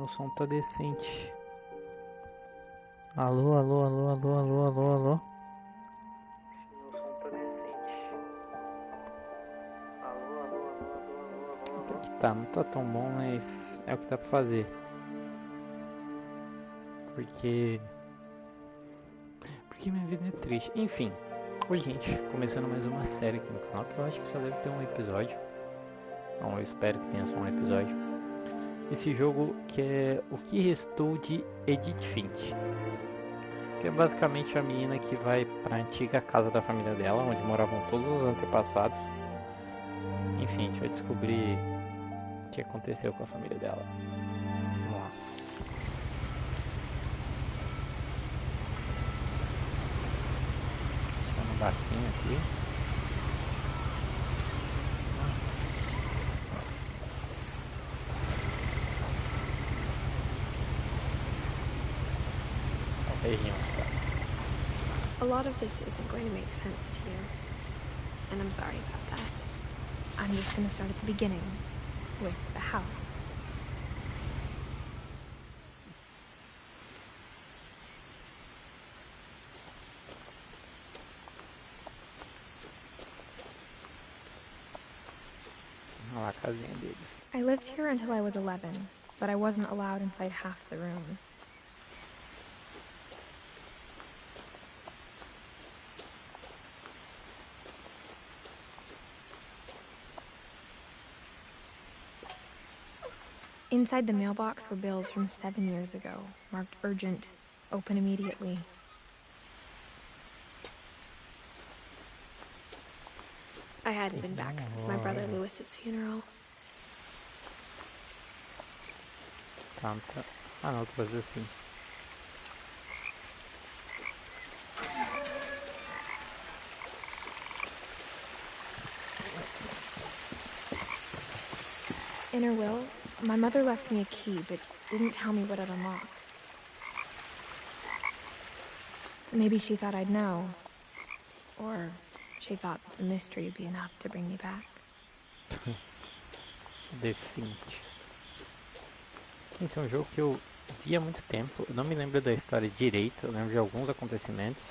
meu som tá decente. Alô, alô, alô, alô, alô, alô, alô. Meu som tá decente. Alô, alô, alô, alô, alô, alô, alô. Aqui tá, não tá tão bom, mas é o que dá pra fazer. Porque minha vida é triste. Enfim, oi gente, começando mais uma série aqui no canal, que eu acho que só deve ter um episódio. Não, eu espero que tenha só um episódio. Esse jogo que é O Que Restou de Edith Finch, que é basicamente a menina que vai para a antiga casa da família dela, onde moravam todos os antepassados. Enfim, a gente vai descobrir o que aconteceu com a família dela. Vamos lá. Está no barquinho aqui. A lot of this isn't going to make sense to you, and I'm sorry about that. I'm just going to start at the beginning, with the house. Olha lá a casinha deles. I lived here until I was 11, but I wasn't allowed inside half the rooms. Inside the mailbox were bills from 7 years ago, marked urgent, open immediately. I hadn't been back since my brother Lewis's funeral. Tanta. Ah não, tô fazendo assim. In her will, my mother left me a key, but didn't tell me what it unlocked. Maybe she thought I'd know. Or she thought the mystery would be enough to bring me back. Edith Finch. Esse é um jogo que eu vi há muito tempo. Eu não me lembro da história direito, eu lembro de alguns acontecimentos.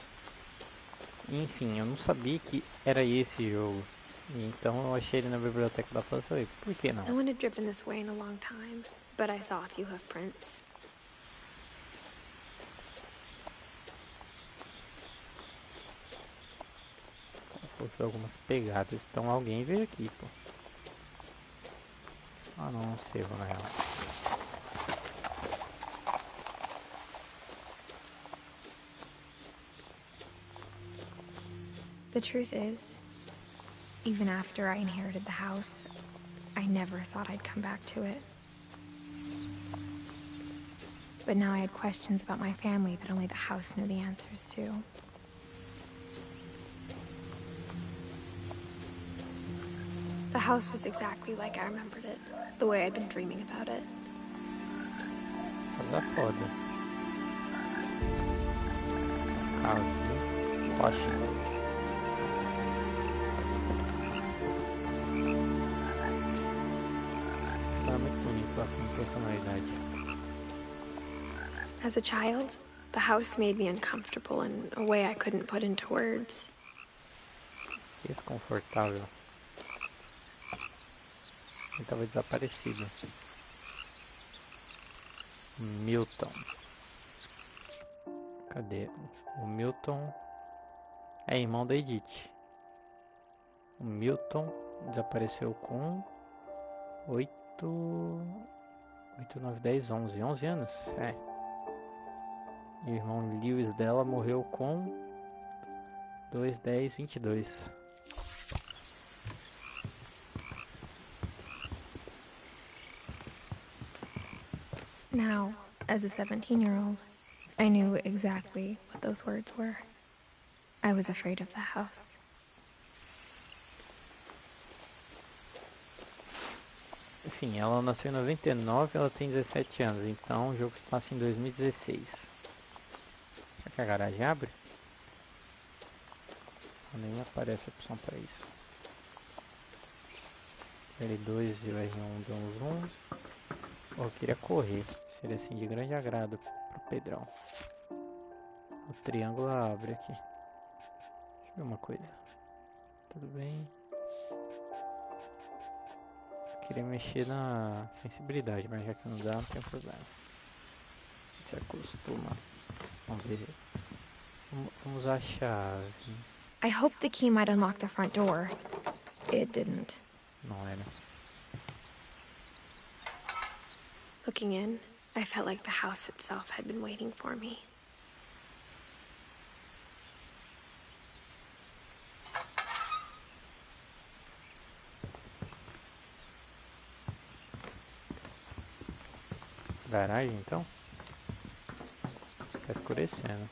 Enfim, eu não sabia que era esse jogo. E então eu achei ele na biblioteca da Plaza e falei, por que não? No one had driven this way in a long time, but I saw a few hoof prints. Fosse algumas pegadas. Então alguém veio aqui, pô. Ah não, um cervo na real. The truth is, even after I inherited the house, I never thought I'd come back to it. But now I had questions about my family that only the house knew the answers to. The house was exactly like I remembered it, the way I'd been dreaming about it. Coisa foda. Carro aqui. Washington. Tá muito bonito lá com personalidade. As a child, the house made me uncomfortable in a way I couldn't put into words. Desconfortável. Ele tava desaparecido. Milton. Cadê? O Milton é irmão da Edith. O Milton desapareceu com 8, 9, 10, 11 anos. É. E o irmão Lewis dela morreu com 2, 10, 22. Now, as a 17-year-old, I knew exactly what those words were. I was afraid of the house. Enfim, ela nasceu em 99, ela tem 17 anos, então o jogo se passa em 2016. Será que a garagem abre? Nem aparece a opção para isso. L2 e o R1 deu um zoom. Eu queria correr. Seria assim de grande agrado pro Pedrão. O triângulo abre aqui. Deixa eu ver uma coisa. Tudo bem. Queria mexer na sensibilidade, mas já que não dá, não tem problema. Se acostuma. Vamos ver. Vamos usar a chave. I hoped the key might unlock the front door. It didn't. Não era. Looking in, I felt like the house itself had been waiting for me. Garagem então? Tá escurecendo.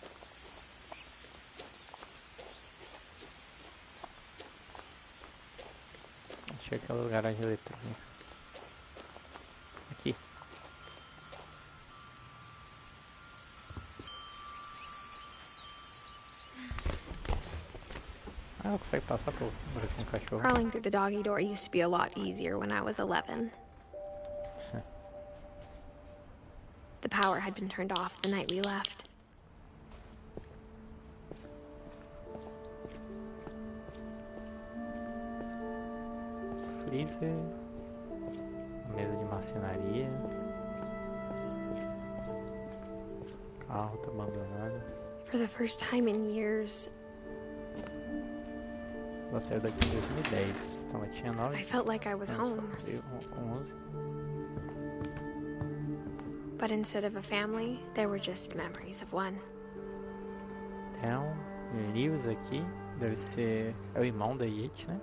Achei aquela garagem eletrônica. Aqui. Ah, ela consegue passar por um cachorro. Crawling through the doggy door used to be a lot easier when I was 11. The power had been turned off the night we left. Freezer. Mesa de marcenaria. Carro tá abandonado. For the first time in years, Ela saiu daqui em 2010. Então ela tinha 9 I felt like I was home. com 11. But instead of a family, there were just memories of one. Então, Lewis aqui deve ser. É o irmão da Edith, né?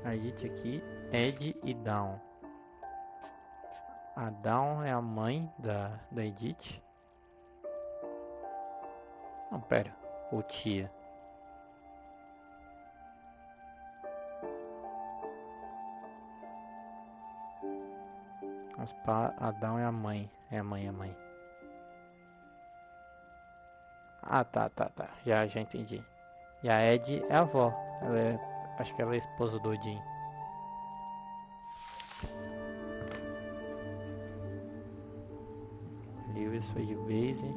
A Edith aqui, Ed e Dawn. A Dawn é a mãe da Edith. Não, pera. Ou tia. A Dawn é a mãe. É a mãe. Ah, tá. Já entendi. E a Ed é a avó. Acho que ela é a esposa do Odin. Lewis foi de base.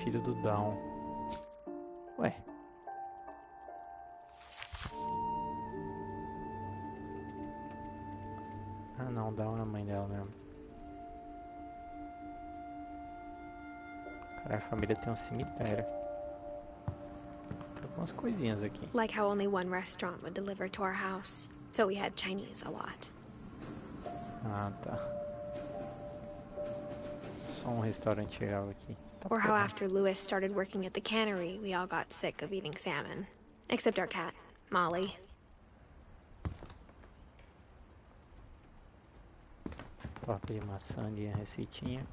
Filho do Dawn. Ué. Ah não, Dawn é a mãe dela mesmo. Cara, a família tem um cemitério. Tem algumas coisinhas aqui. Like how only one restaurant would deliver to our house, so we had Chinese a lot. Ah, tá. Só um restaurante geral aqui. Tá Or how bom. after Louis started working at the cannery, we all got sick of eating salmon. Except our cat, Molly. Torta de maçã ali, a receitinha.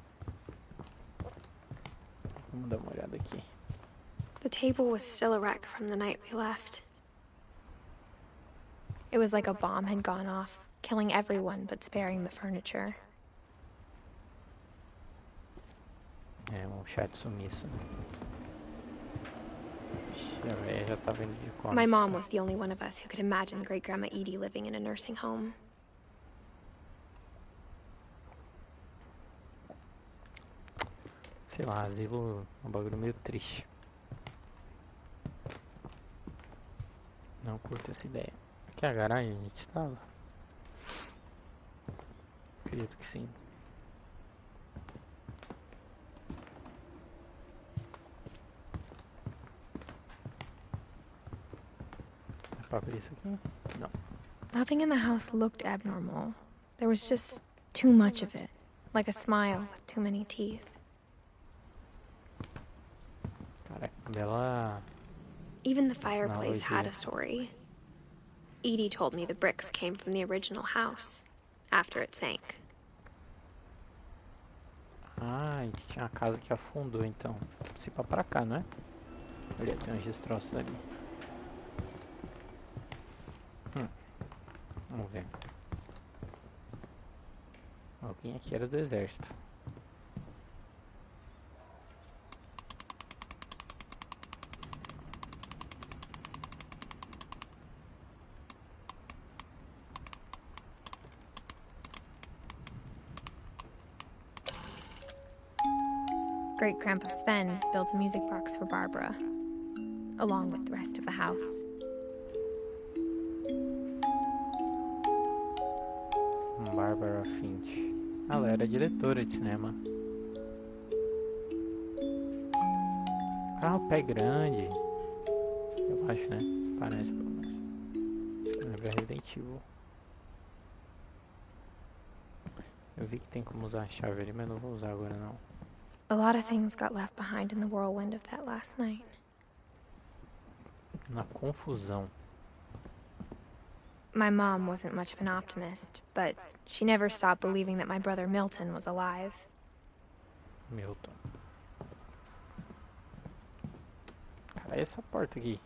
Vamos dar uma olhada aqui. The table was still a wreck from the night we left. It was like a bomb had gone off, killing everyone but sparing the furniture. É um chá de sumiço, né? Ixi, a véia já tá vendo de como. My mom was the only one of us who could imagine Great Grandma Edie living in a nursing home. Sei lá, asilo é um bagulho meio triste. Não curto essa ideia. Aqui é a garagem a gente estava? Acredito que sim. Dá pra abrir isso aqui? Não. Nothing in the house looked abnormal. There was just too much of it, like a smile with too many teeth. Cara, bela. Even the fireplace had a story. Edie told me the bricks came from the original house, after it sank. Ah, e tinha uma casa que afundou então. Se pá pra cá, não é? Olha, tem uns destroços ali. Vamos ver. Alguém aqui era do exército. Great-Grandpa Sven built a music box for Barbara, along with the rest of the house. Barbara Finch. Ela era diretora de cinema. Carro pé grande. Eu acho, né? Parece pelo menos. Lembra Resident Evil. Eu vi que tem como usar a chave ali, mas não vou usar agora não. A lot of things got left behind in the whirlwind of that last night. Na confusão. My mom wasn't much of an optimist, but she never stopped believing that my brother Milton was alive. Milton. Cara, é essa porta aqui.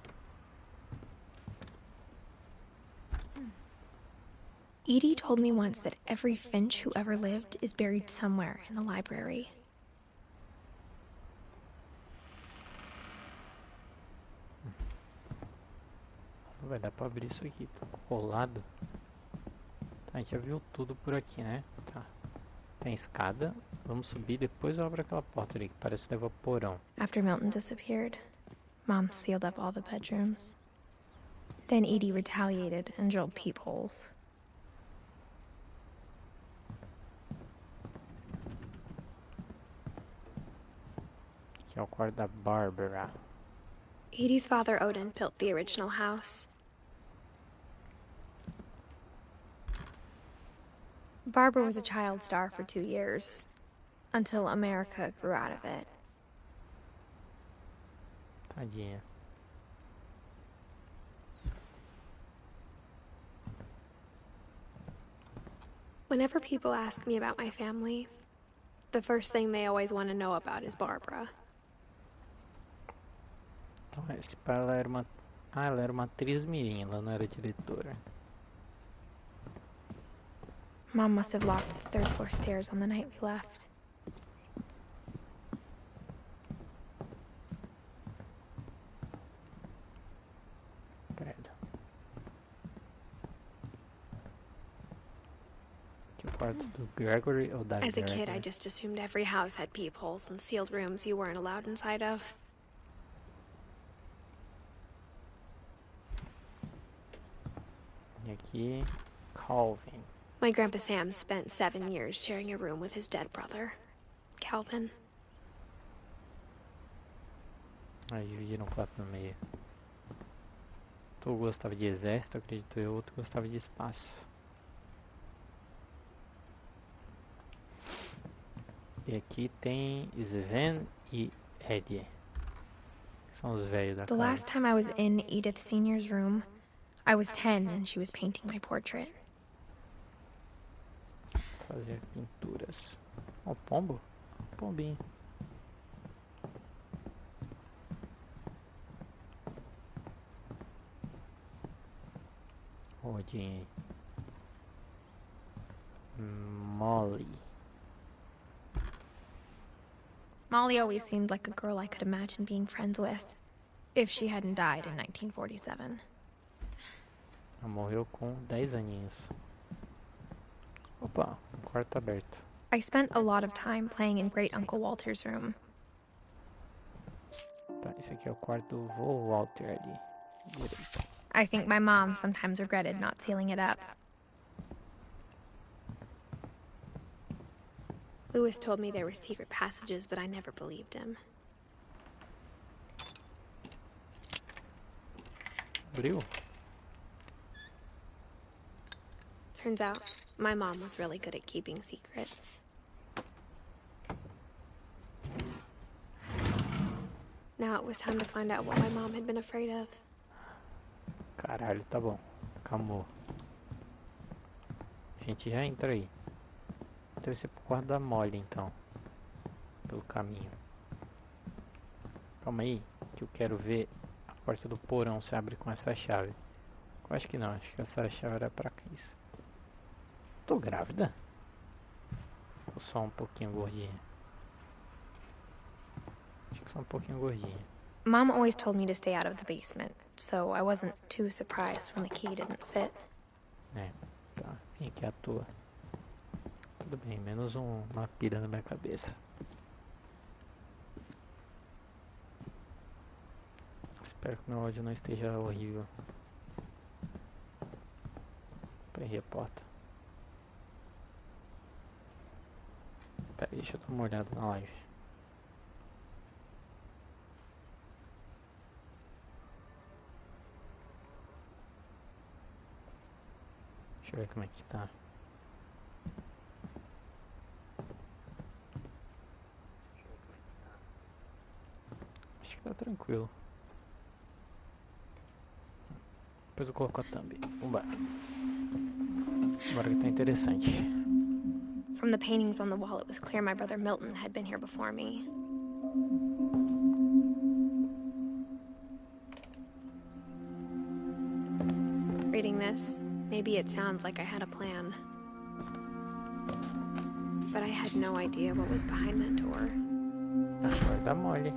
Edie told me once that every Finch who ever lived is buried somewhere in the library. Não vai dar pra abrir isso aqui, tá colado. Tá, a gente já viu tudo por aqui, né? Tá. Tem escada. Vamos subir, depois eu abro aquela porta ali que parece levar pro porão. After Milton disappeared, Mom sealed up all the bedrooms. Then Edie retaliated and drilled peepholes. Aqui é o quarto da Barbara. Edie's father Odin built the original house. Barbara was a child star for 2 years, until America grew out of it. Tadinha. Whenever people ask me about my family, the first thing they always want to know about is Barbara. Então, esse pai, ela era uma... Ah, ela era uma atriz mirim, ela não era diretora. Mom must have locked the third floor stairs on the night we left. Credo. Aqui é o quarto do Gregory ou da As a Gregory? kid, I just assumed every house had peepholes and sealed rooms you weren't allowed inside of. E aqui, Calvin. My Grandpa Sam spent 7 years sharing a room with his dead brother, Calvin. Aí dividiram o quarto no meio. Tu gostava de exército, acredito eu, outro gostava de espaço. E aqui tem Sven e Eddie. São os velhos da The casa. last time I was in Edith Sr.'s room, I was 10 and she was painting my portrait. Fazer pinturas. Ó, pombo? Pombinho. Odin. Molly. Molly always seemed like a girl I could imagine being friends with, if she hadn't died in 1947. Ela morreu com 10 aninhos. Opa, um quarto aberto. I spent a lot of time playing in Great Uncle Walter's room. Tá, esse aqui é o quarto do vô Walter ali. Direito. I think my mom sometimes regretted not sealing it up. Lewis told me there were secret passages, but I never believed him. Abriu? Turns out, my mom was really good at keeping secrets. Now it was time to find out what my mom had been afraid of. Caralho, tá bom. Acabou. A gente já entra aí. Deve ser pro quarto da Molly, então. Pelo caminho. Calma aí, que eu quero ver a porta do porão se abre com essa chave. Eu acho que não, acho que essa chave era pra isso. Tô grávida? Ou só um pouquinho gordinha? Acho que só um pouquinho gordinha. Mom always told me to stay out of the basement, so I wasn't too surprised when the key didn't fit. É, tá. Vim aqui à toa. Tudo bem, menos uma pilha na minha cabeça. Espero que meu áudio não esteja horrível. Errei a porta. Pera aí, deixa eu dar uma olhada na live. Deixa eu ver como é que tá. Acho que tá tranquilo. Depois eu coloco a thumb. Vambora. Agora que tá interessante. From the paintings on the wall, it was clear my brother Milton had been here before me. Reading this, maybe it sounds like I had a plan. But I had no idea what was behind that door. Vai dar mole.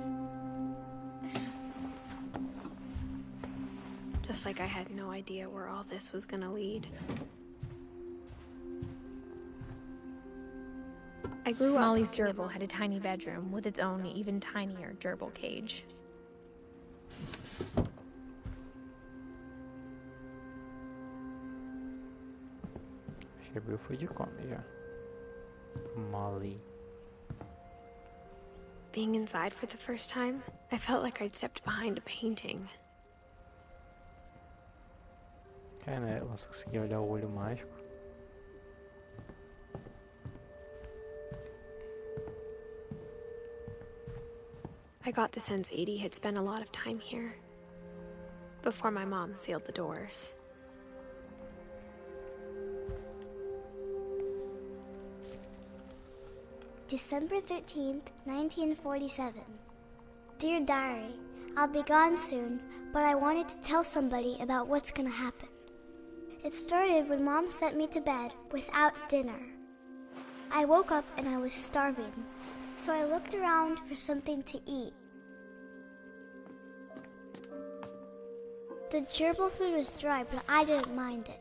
Just like I had no idea where all this was gonna lead. I grew up. Molly's gerbil had a tiny bedroom with its own even tinier gerbil cage. Chegou, foi de come já. Molly. Being inside for the first time, I felt like I'd stepped behind a painting. É, né? Ela só conseguia olhar o olho mágico. I got the sense Edie had spent a lot of time here before my mom sealed the doors. December 13th, 1947. Dear Diary, I'll be gone soon, but I wanted to tell somebody about what's gonna happen. It started when Mom sent me to bed without dinner. I woke up and I was starving, so I looked around for something to eat. The gerbil food was dry, but I didn't mind it.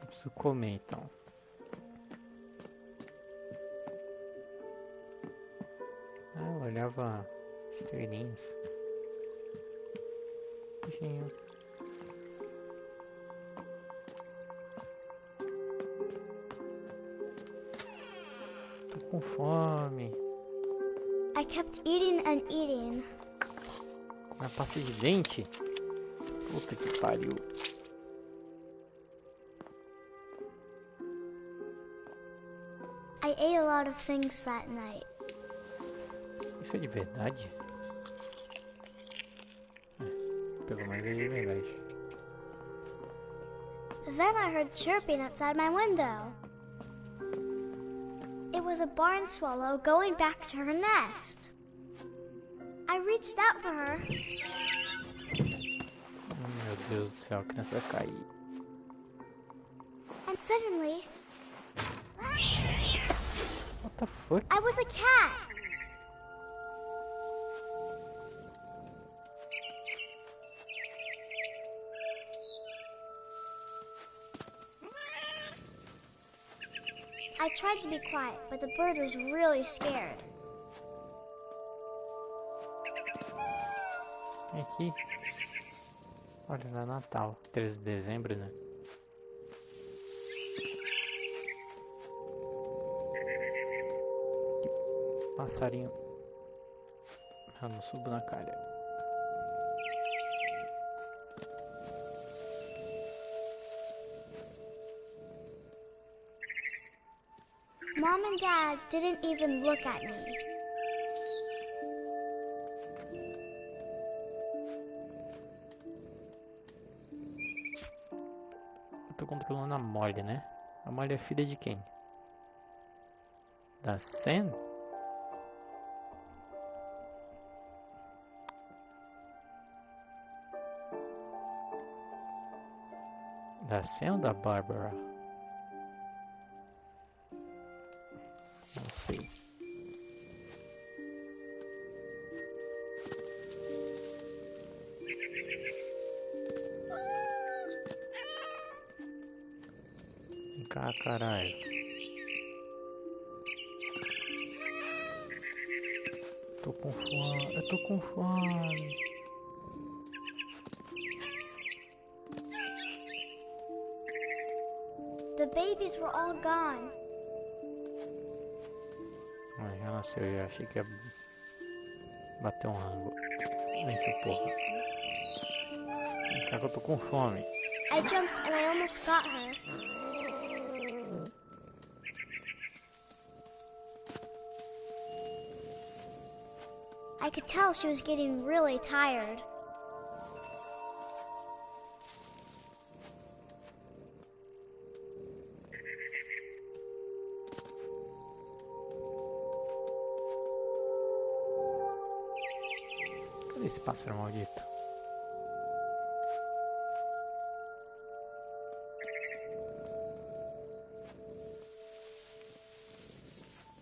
Preciso comer então. Ah, eu olhava estrelinhas. Bichinho. Tô com fome. I kept eating and eating. Com a pasta de dente? Puta que pariu. I ate a lot of things that night. Isso é de verdade? Pelo menos é de verdade. Then I heard chirping outside my window. It was a barn swallow going back to her nest. I reached out for her. Meu Deus do céu, a criança vai cair. And suddenly, What the fuck? I was a cat. I tried to be quiet, but the bird was really scared. Aqui. Olha, era Natal, 13 de dezembro, né? Que passarinho. Ah, não subo na calha. Mom and Dad didn't even look at me. Eu tô controlando a Molly, né? A Molly é filha de quem? Da Sam? Da Sam ou da Barbara? Não sei. Vem cá, caralho. tô com fome, eu tô com fome. The babies were all gone. Ai, já nasceu, já achei que ia bater um rango. Vem, seu porra. Vem cá que eu tô com fome. I jumped and I almost got her. I could tell she was getting really tired. Cadê esse pássaro maldito?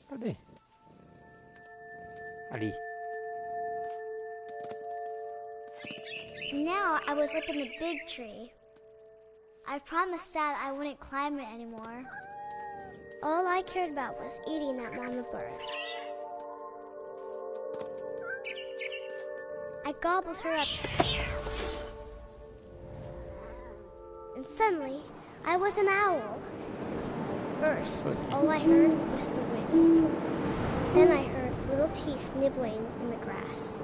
Cadê? Ali. Now I was up in the big tree. I promised Dad I wouldn't climb it anymore. All I cared about was eating that mama bird. I gobbled her up. And suddenly, I was an owl. First, all I heard was the wind. Then I heard little teeth nibbling in the grass.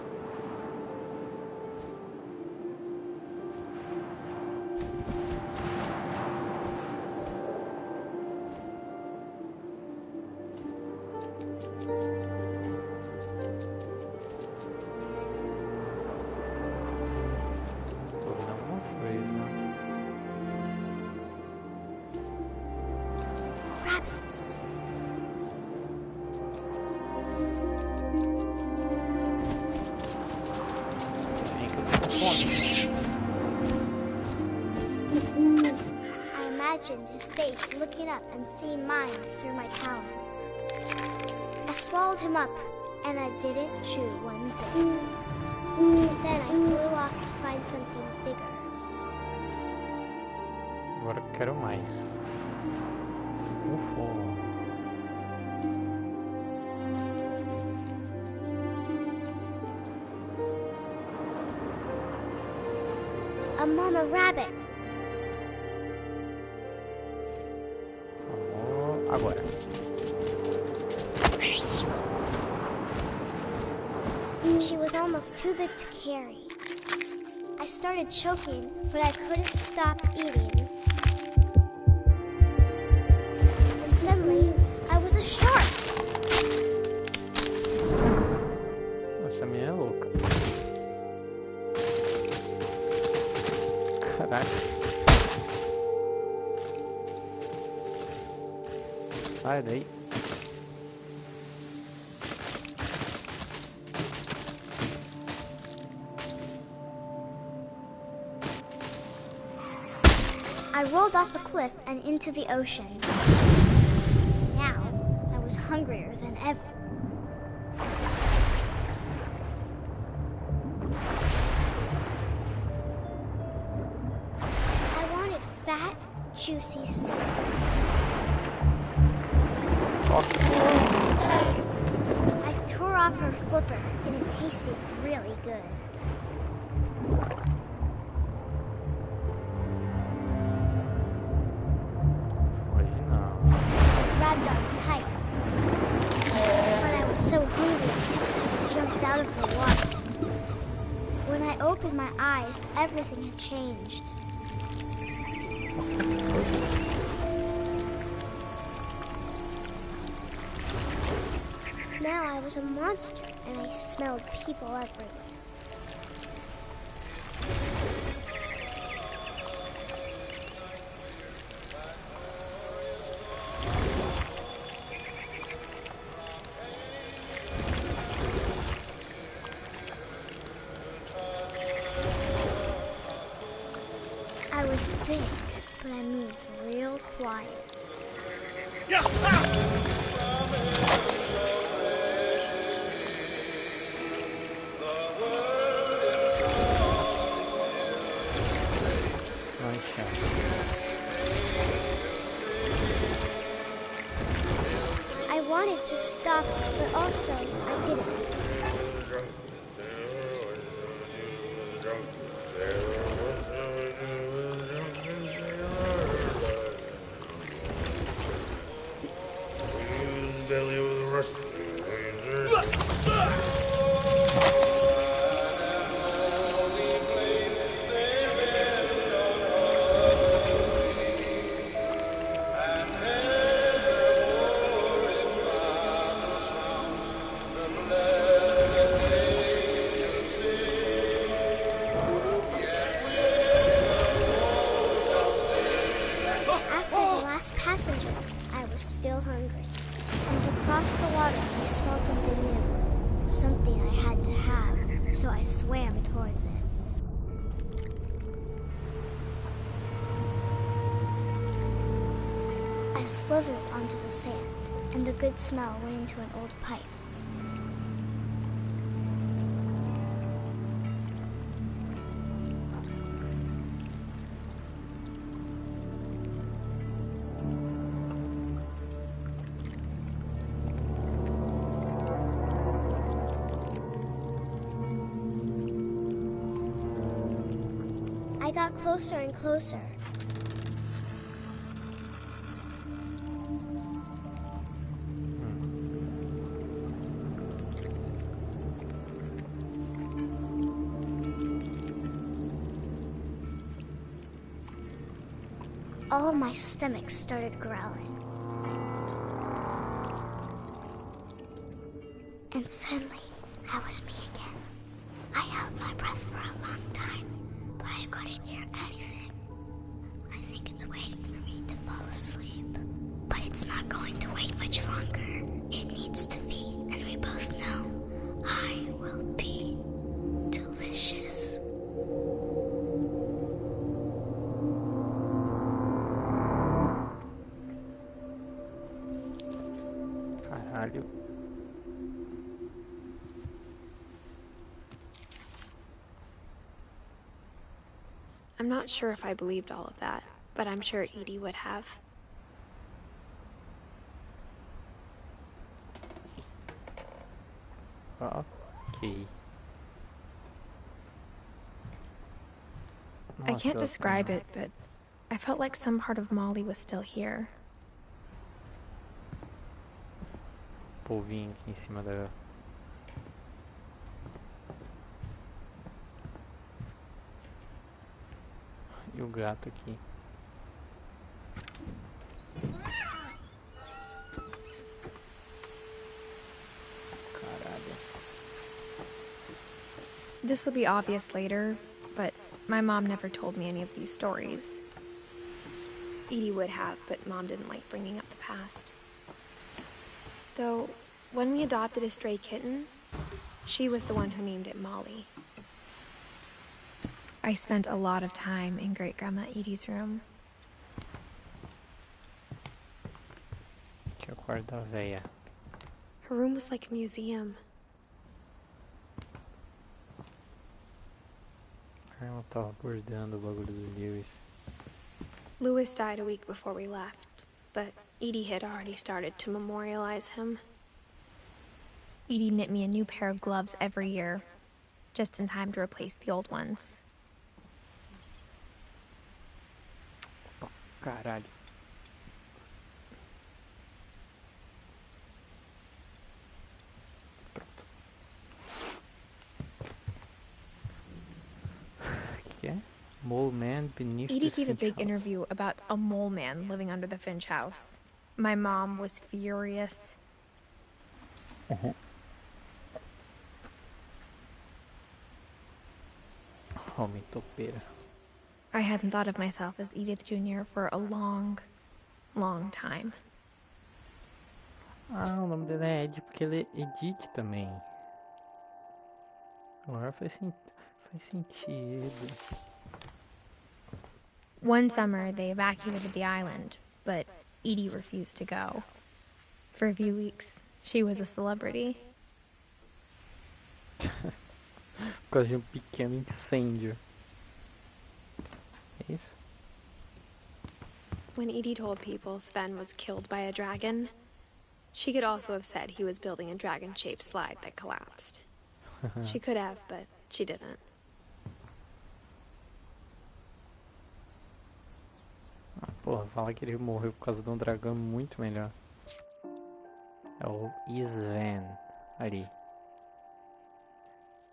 Rabbits. I imagined his face looking up and seeing mine through my talons. I swallowed him up, and I didn't chew one bit. Then I flew off to find something bigger. Agora eu quero mais. Com fome. A mama rabbit. Vamos agora. She was almost too big to carry. I started choking, but I couldn't stop eating. And suddenly, I was a shark. Essa minha é louca. Caraca. Sai daí. I rolled off a cliff and into the ocean. Now, I was hungrier than ever. I wanted fat, juicy seeds. I tore off her flipper, and it tasted really good. Grabbed on tight. But I was so hungry, I jumped out of the water. When I opened my eyes, everything had changed. Now I was a monster, and I smelled people everywhere. I was big, but I moved real quiet. I wanted to stop, but also I didn't. Passenger, I was still hungry. And to cross the water, I smelled something new. Something I had to have, so I swam towards it. I slithered onto the sand, and the good smell went into an old pipe. I got closer and closer. All my stomach started growling. And suddenly, I was me again. I held my breath for a long time, but I couldn't hear anything. I think it's waiting for me to fall asleep. But it's not going to wait much longer. It needs to be, and we both know I will be delicious. Caralho. I'm not sure if I believed all of that, but I'm sure Edie would have. Ok. I can't Nossa, describe it, but I felt like some part of Molly was still here. Polvinho aqui em cima da... E o gato aqui. Caralho. This will be obvious later, but my mom never told me any of these stories. Edie would have, but Mom didn't like bringing up the past. Though, when we adopted a stray kitten, she was the one who named it Molly. I spent a lot of time in Great-Grandma Edie's room. Que é o quarto da véia. Her room was like a museum. Ela tava bordando o bagulho do Lewis. Louis died a week before we left, but Edie had already started to memorialize him. Edie knit me a new pair of gloves every year, just in time to replace the old ones. Caralho. Que é? Mole Man beneath Edie the gave a Finch big house. interview about a mole man living under the Finch house. My mom was furious. Homem topeira. I hadn't thought of myself as Edith Jr. for a long, long time. Ah, o nome dela é Ed porque ele é Edith também. Agora faz sentido. One summer, they evacuated the island, but Edie refused to go. For a few weeks, she was a celebrity. Por causa de um pequeno incêndio. É isso? When Edie told people Sven was killed by a dragon, she could also have said he was building a dragon-shaped slide that collapsed. She could have, but she didn't. Ah, porra, falar que ele morreu por causa de um dragão é muito melhor. É o Sven ali.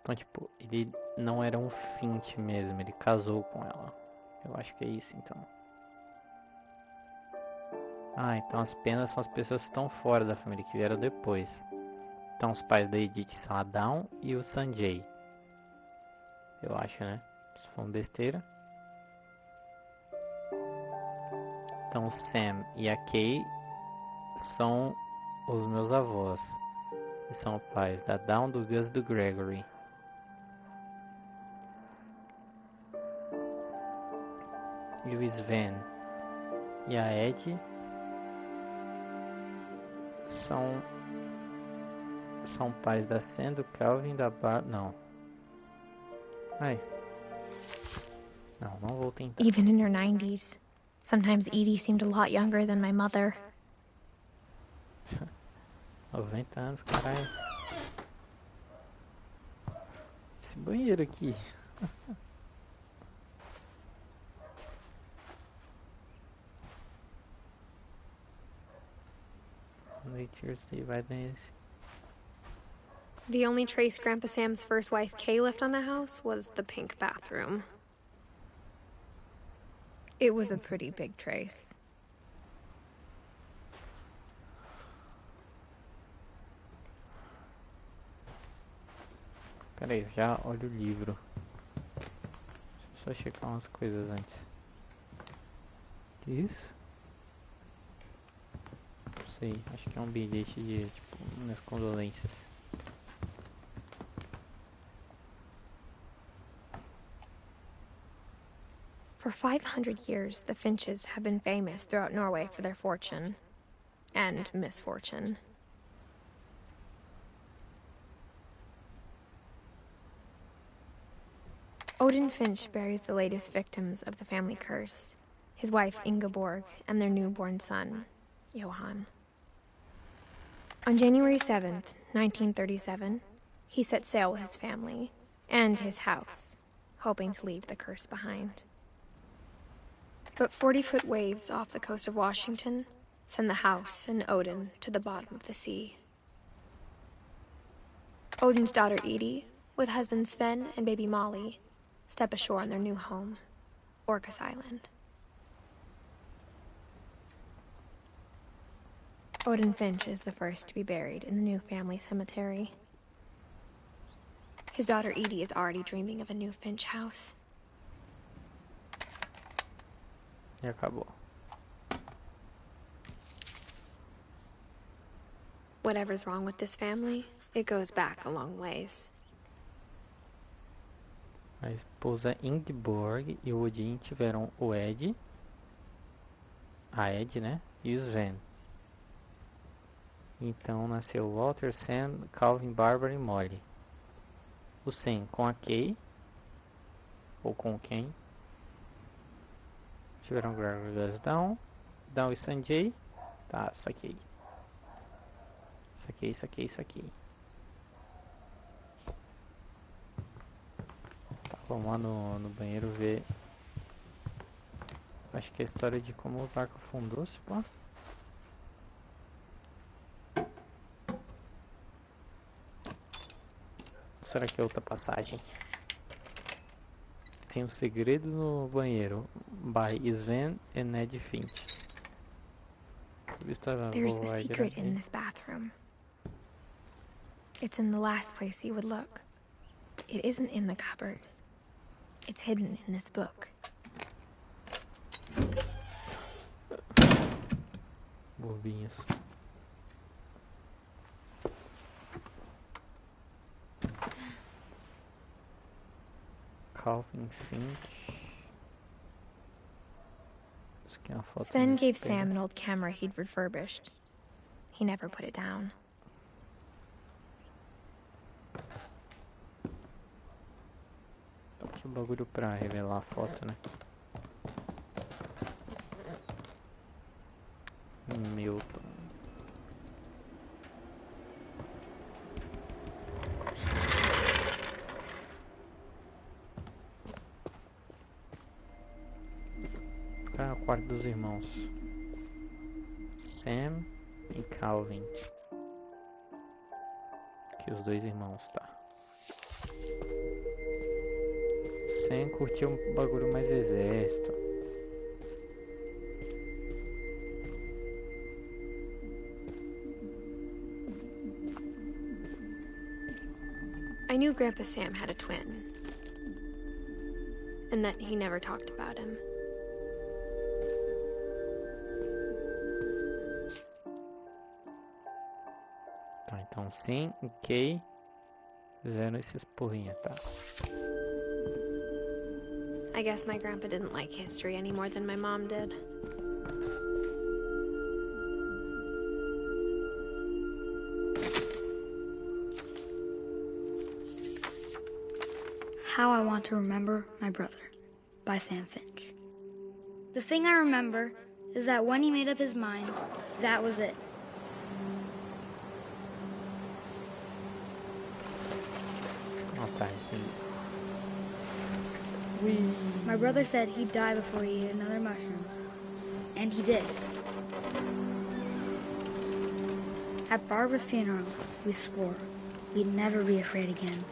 Então, tipo, ele não era um Finch mesmo, ele casou com ela. Eu acho que é isso, então. Ah, então as penas são as pessoas que estão fora da família, que vieram depois. Então os pais da Edith são a Dawn e o Sanjay. Eu acho, né? Se for uma besteira. Então o Sam e a Kay são os meus avós. E são pais da Dawn, do Gus e do Gregory. E o Sven e a Ed são pais da Sam, do Calvin, da Bar... Não. Ai. Não vou tentar. Even in her 90s, sometimes Edie seemed a lot younger than my mother. 90 anos, caralho. Esse banheiro aqui. Tuesday vai nesse. The only trace Grandpa Sam's first wife Kay left on the house was the pink bathroom. It was a pretty big trace. Peraí, já olha o livro. Deixa eu só checar umas coisas antes. Que isso? Não sei, acho que é um bilhete de, tipo, minhas condolências. For 500 years, the Finches have been famous throughout Norway for their fortune and misfortune. Odin Finch buries the latest victims of the family curse, his wife Ingeborg and their newborn son, Johan. On January 7th, 1937, he set sail with his family and his house, hoping to leave the curse behind. But 40-foot waves off the coast of Washington send the house and Odin to the bottom of the sea. Odin's daughter Edie, with husband Sven and baby Molly, step ashore on their new home, Orcas Island. Odin Finch is the first to be buried in the new family cemetery. His daughter Edie is already dreaming of a new Finch house. E acabou. Whatever's wrong with this family, it goes back a long ways. A esposa Ingeborg e o Odin tiveram o Ed, a Ed, né? E o Sven. Então nasceu Walter, Sam, Calvin, Barbara e Molly. O Sam com a Kay, ou com quem? Tiveram Gregory, Dawn e Sanjay. Tá, saquei. Saquei. Tá, vamos lá no banheiro ver. Acho que é a história de como o barco afundou, se pá. Será que é outra passagem? Tem um segredo no banheiro. By Sven and Edith Finch. There's a secret in this bathroom. It's in the last place you would look. It isn't in the cupboard. It's hidden in this book. Bobinhos. Calvin Finch. Sven gave Sam an old camera he'd refurbished. He never put it down. Que bagulho pra revelar a foto, né? Milton. Ah, o quarto dos irmãos. Sam e Calvin. aqui os dois irmãos, tá? Sem curtir um bagulho mais exército. I knew Grandpa Sam had a twin, and that he never talked about him. Tá, então sim, ok. Fizeram esses porrinhos, tá? I guess my grandpa didn't like history any more than my mom did. How I Want to Remember My Brother by Sam Finch. The thing I remember is that when he made up his mind, that was it. Ah, tá, entendi. My brother said he'd die before he ate another mushroom. And he did. At Barbara's funeral, we swore we'd never be afraid again.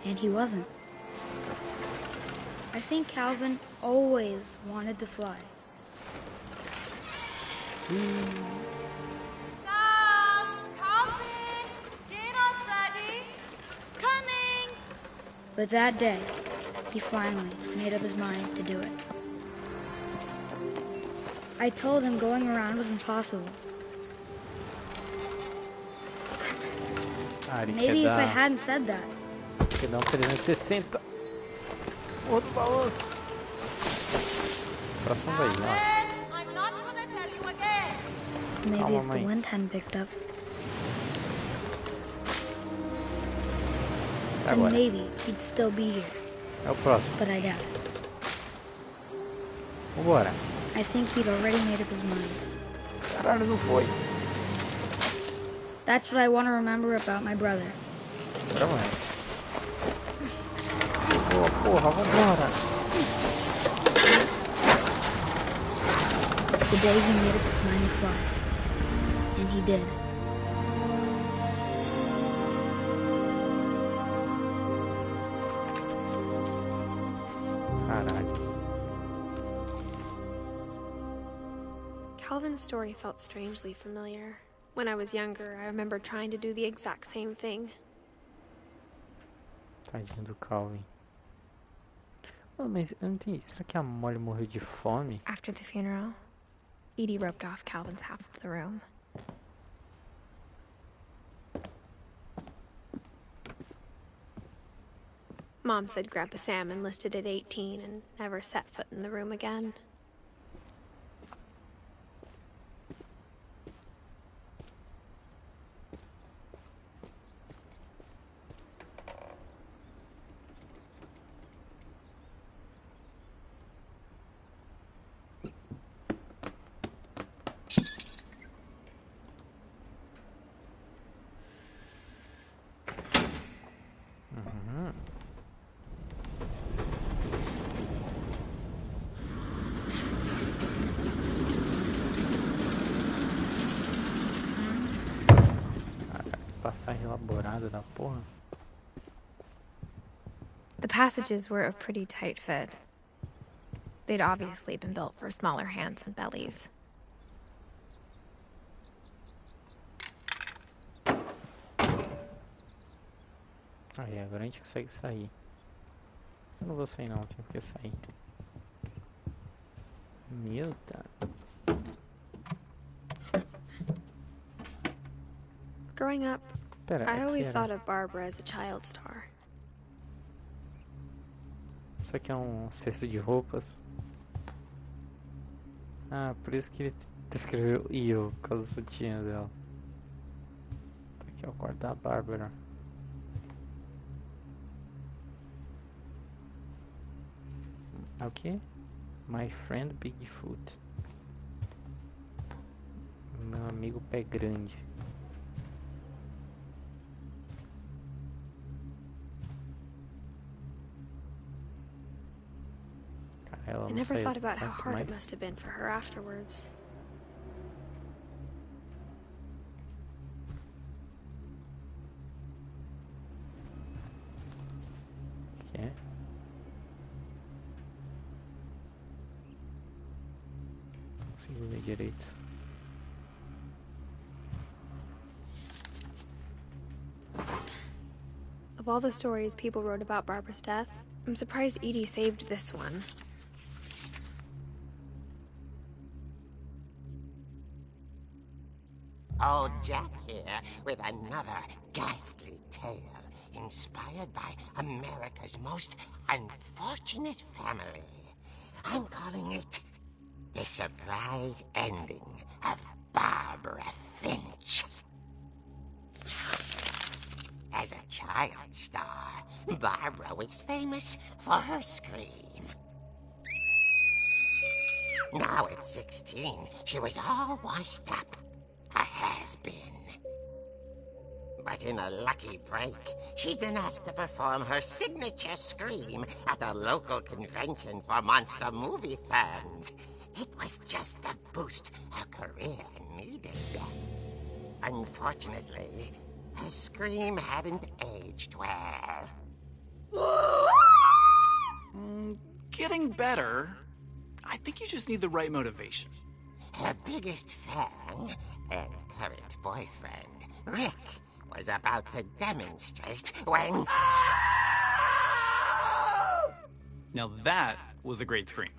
And he wasn't. I think Calvin always wanted to fly. Sam, coffee! Dinner's ready! Coming! But that day, he finally made up his mind to do it. I told him going around was impossible. Ah, ele Maybe quer if I dar, hadn't said that, quer dar um 360. Outro balanço. Próximo daí, ó. I'm not gonna tell you again. maybe Calma, if the mãe. wind hadn't picked up, then Agora, maybe he'd still be here. é o próximo. But I doubt it. Vambora. I think he'd already made up his mind. Caralho, não foi. That's what I want to remember about my brother. Agora vai. Boa, porra, vambora. The day he made up his mind to fly. And he did. Caralho. Calvin's story felt strangely familiar. When I was younger, I remember trying to do the exact same thing. Tadinho do Calvin. Oh, mas eu não entendi. Será que a Molly morreu de fome? After the funeral, Edie roped off Calvin's half of the room. Mom said Grandpa Sam enlisted at 18 and never set foot in the room again. Uhum. Caralho, passagem elaborada da porra. The passages were a pretty tight fit. They'd obviously been built for smaller hands and bellies. Aí, agora a gente consegue sair. Eu não vou sair não, tenho que sair. Meu Deus. Growing up, Pera, I aqui always era- thought of Barbara as a child star. Isso aqui é um cesto de roupas. Ah, por isso que ele escreveu eu, por causa do sutiã dela. Tá aqui é o quarto da Bárbara. É o que? My friend Bigfoot. Meu amigo pé grande. Cara, ela I não never saiu thought about how tanto hard it mais. must have been for her afterwards. consigo ver direito. Of all the stories people wrote about Barbara's death, I'm surprised Edie saved this one. Old Jack here with another ghastly tale inspired by America's most unfortunate family. I'm calling it The Surprise Ending of Barbara Finch. As a child star, Barbara was famous for her scream. Now at 16, she was all washed up. A has-been. But in a lucky break, she'd been asked to perform her signature scream at a local convention for monster movie fans. It was just the boost her career needed. Unfortunately, her scream hadn't aged well. Getting better. I think you just need the right motivation. Her biggest fan and current boyfriend, Rick, was about to demonstrate when... Now that was a great scream.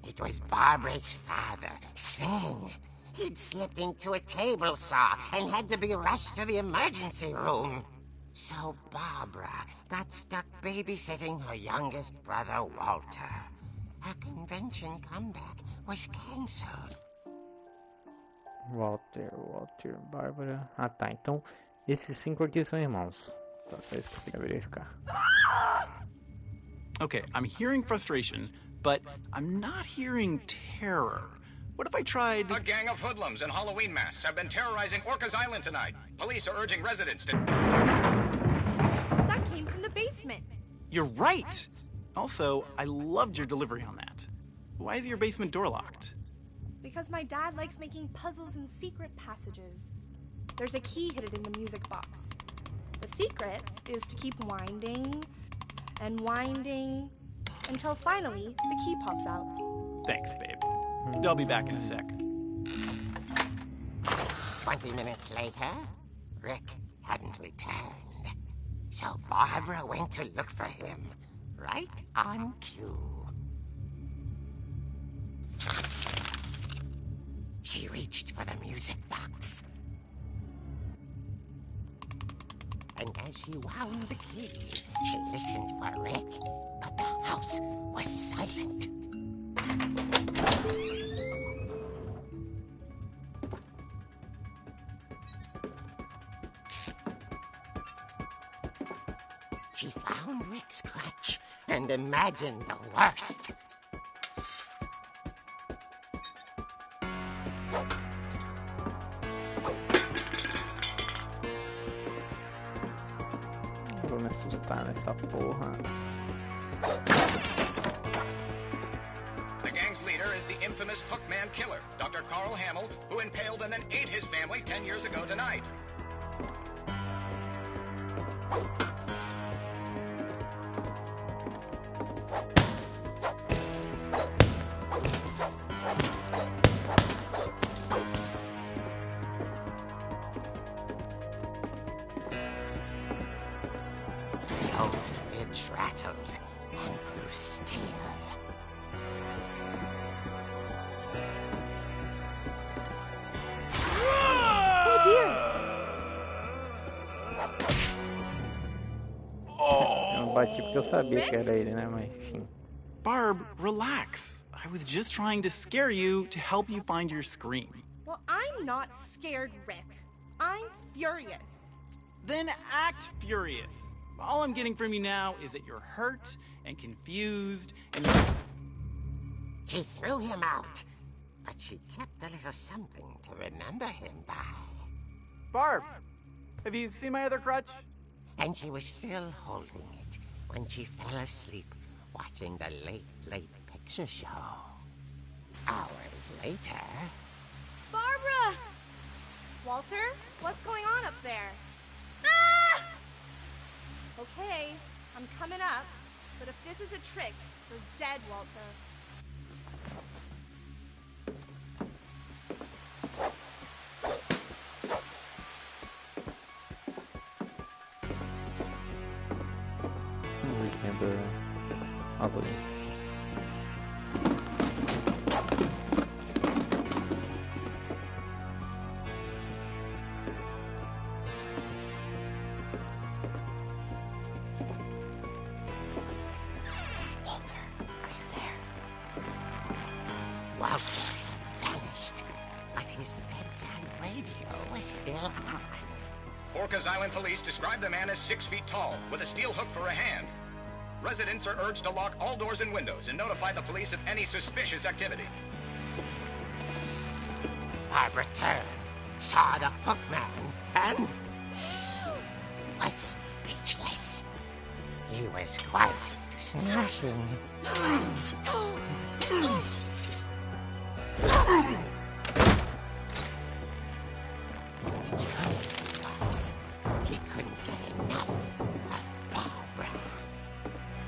It was Barbara's father, Sven. He'd slipped into a table saw and had to be rushed to the emergency room. So Barbara got stuck babysitting her youngest brother, Walter. Her convention comeback was cancelled. Walter, Bárbara. Ah tá, então esses 5 aqui são irmãos. Então só isso que eu queria verificar. Okay, I'm hearing frustration, but I'm not hearing terror. What if I tried... A gang of hoodlums in Halloween masks have been terrorizing Orcas Island tonight. Police are urging residents to... That came from the basement. You're right! Also, I loved your delivery on that. Why is your basement door locked? Because my dad likes making puzzles and secret passages. There's a key hidden in the music box. The secret is to keep winding and winding until finally the key pops out. Thanks, babe. I'll be back in a sec. 20 minutes later, Rick hadn't returned. So Barbara went to look for him, right on cue. She reached for the music box. And as she wound the key, she listened for Rick, but the house was silent. She found Rick's crutch and imagined the worst. Vou me assustar nessa porra. The gang's leader is the infamous Hookman killer, Dr. Carl Hamill, who impaled and then ate his family 10 years ago tonight. The old fridge rattled and grew still. Oh dear! Eu não bati porque eu sabia que era ele, né? Mas enfim. Barb, relax. I was just trying to scare you to help you find your scream. Well, I'm not scared, Rick. I'm furious. Then act furious. All I'm getting from you now is that you're hurt and confused and you're... She threw him out, but she kept a little something to remember him by. Barb, have you seen my other crutch? And she was still holding it when she fell asleep watching the late picture show. Hours later... Barbara! Walter, what's going on up there? Ah! Okay, I'm coming up, but if this is a trick, you're dead, Walter. Alô. Walter vanished, but his bedside radio was still on. Orcas Island police describe the man as 6 feet tall, with a steel hook for a hand. Residents are urged to lock all doors and windows and notify the police of any suspicious activity. Barbara turned, saw the hook man, and was speechless. He was quite smashing. He couldn't get enough of Barbara.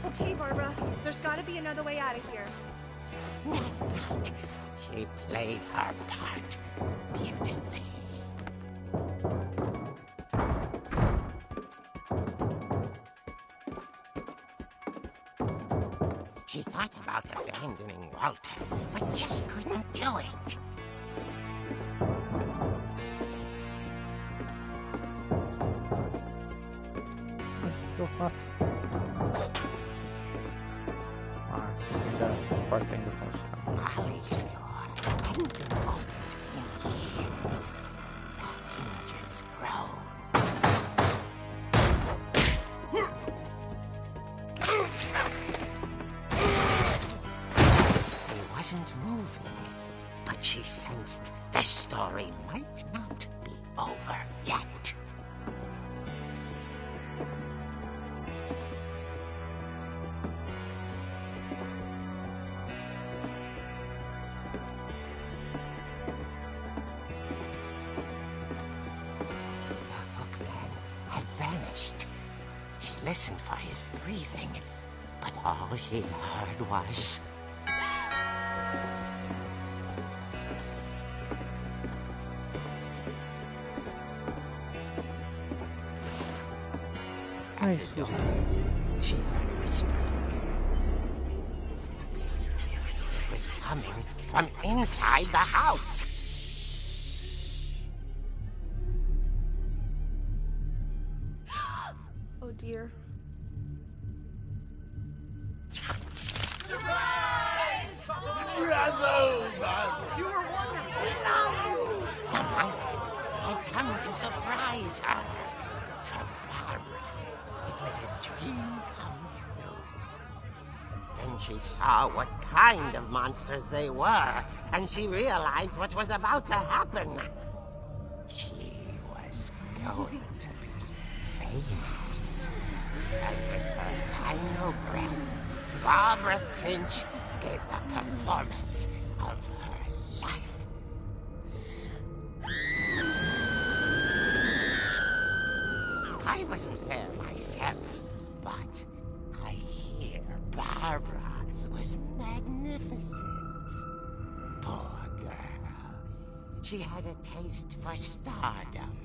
Okay, Barbara, there's gotta be another way out of here. Not. She played her part beautifully. She thought about abandoning Walter, but just couldn't do it. O que eu faço? Ainda a porta ainda funciona. Molly's door hadn't been opened in years. The hinges groaned. He wasn't moving, but she sensed the story might not be over yet. She listened for his breathing, but all she heard was... Ai, susto. She heard whispering. It was coming from inside the house. Oh dear. You were wonderful. The monsters had come to surprise her. For Barbara, it was a dream come true. Then she saw what kind of monsters they were, and she realized what was about to happen. She was going to be famous. And with her final breath, Barbara Finch gave the performance of her life. I wasn't there myself, but I hear Barbara was magnificent. Poor girl. She had a taste for stardom.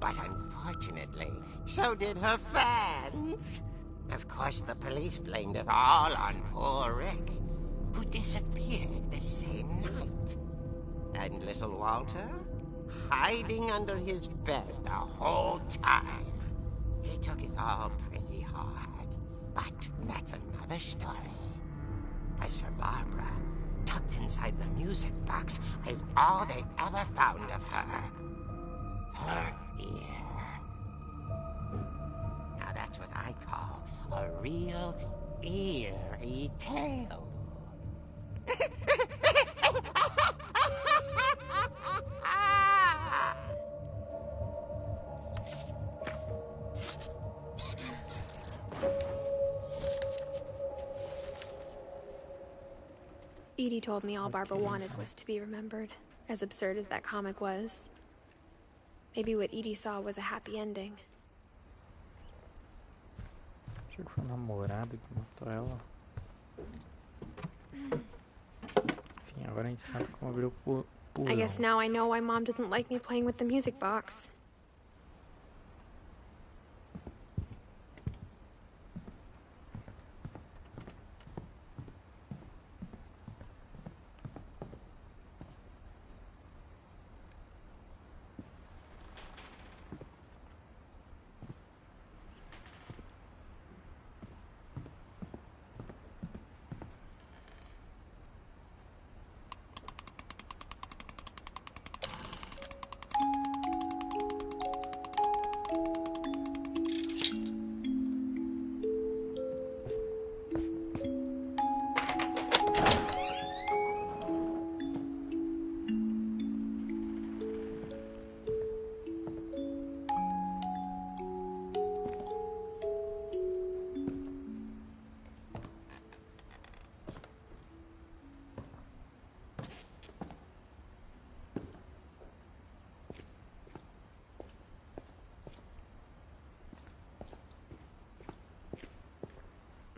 But unfortunately, so did her fans. Of course, the police blamed it all on poor Rick, who disappeared the same night. And little Walter, hiding under his bed the whole time. He took it all pretty hard, but that's another story. As for Barbara, tucked inside the music box is all they ever found of her. Her ear. Now that's what I call a real eerie tale. Edie told me all Barbara wanted was to be remembered, as absurd as that comic was. Maybe what Edie saw was a happy ending. Achei que foi o namorado que matou ela. Enfim, agora a gente sabe como abrir o porão. I guess now I know why Mom didn't like me playing with the music box.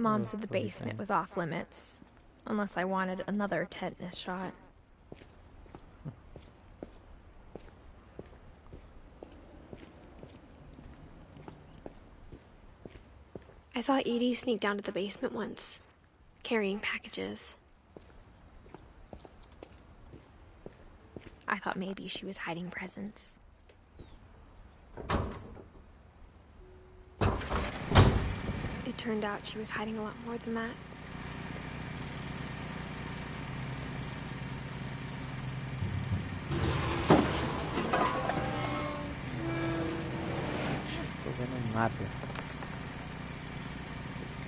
Mom said the basement was off limits, unless I wanted another tetanus shot. I saw Edie sneak down to the basement once, carrying packages. I thought maybe she was hiding presents. It turned out she was hiding a lot more than that.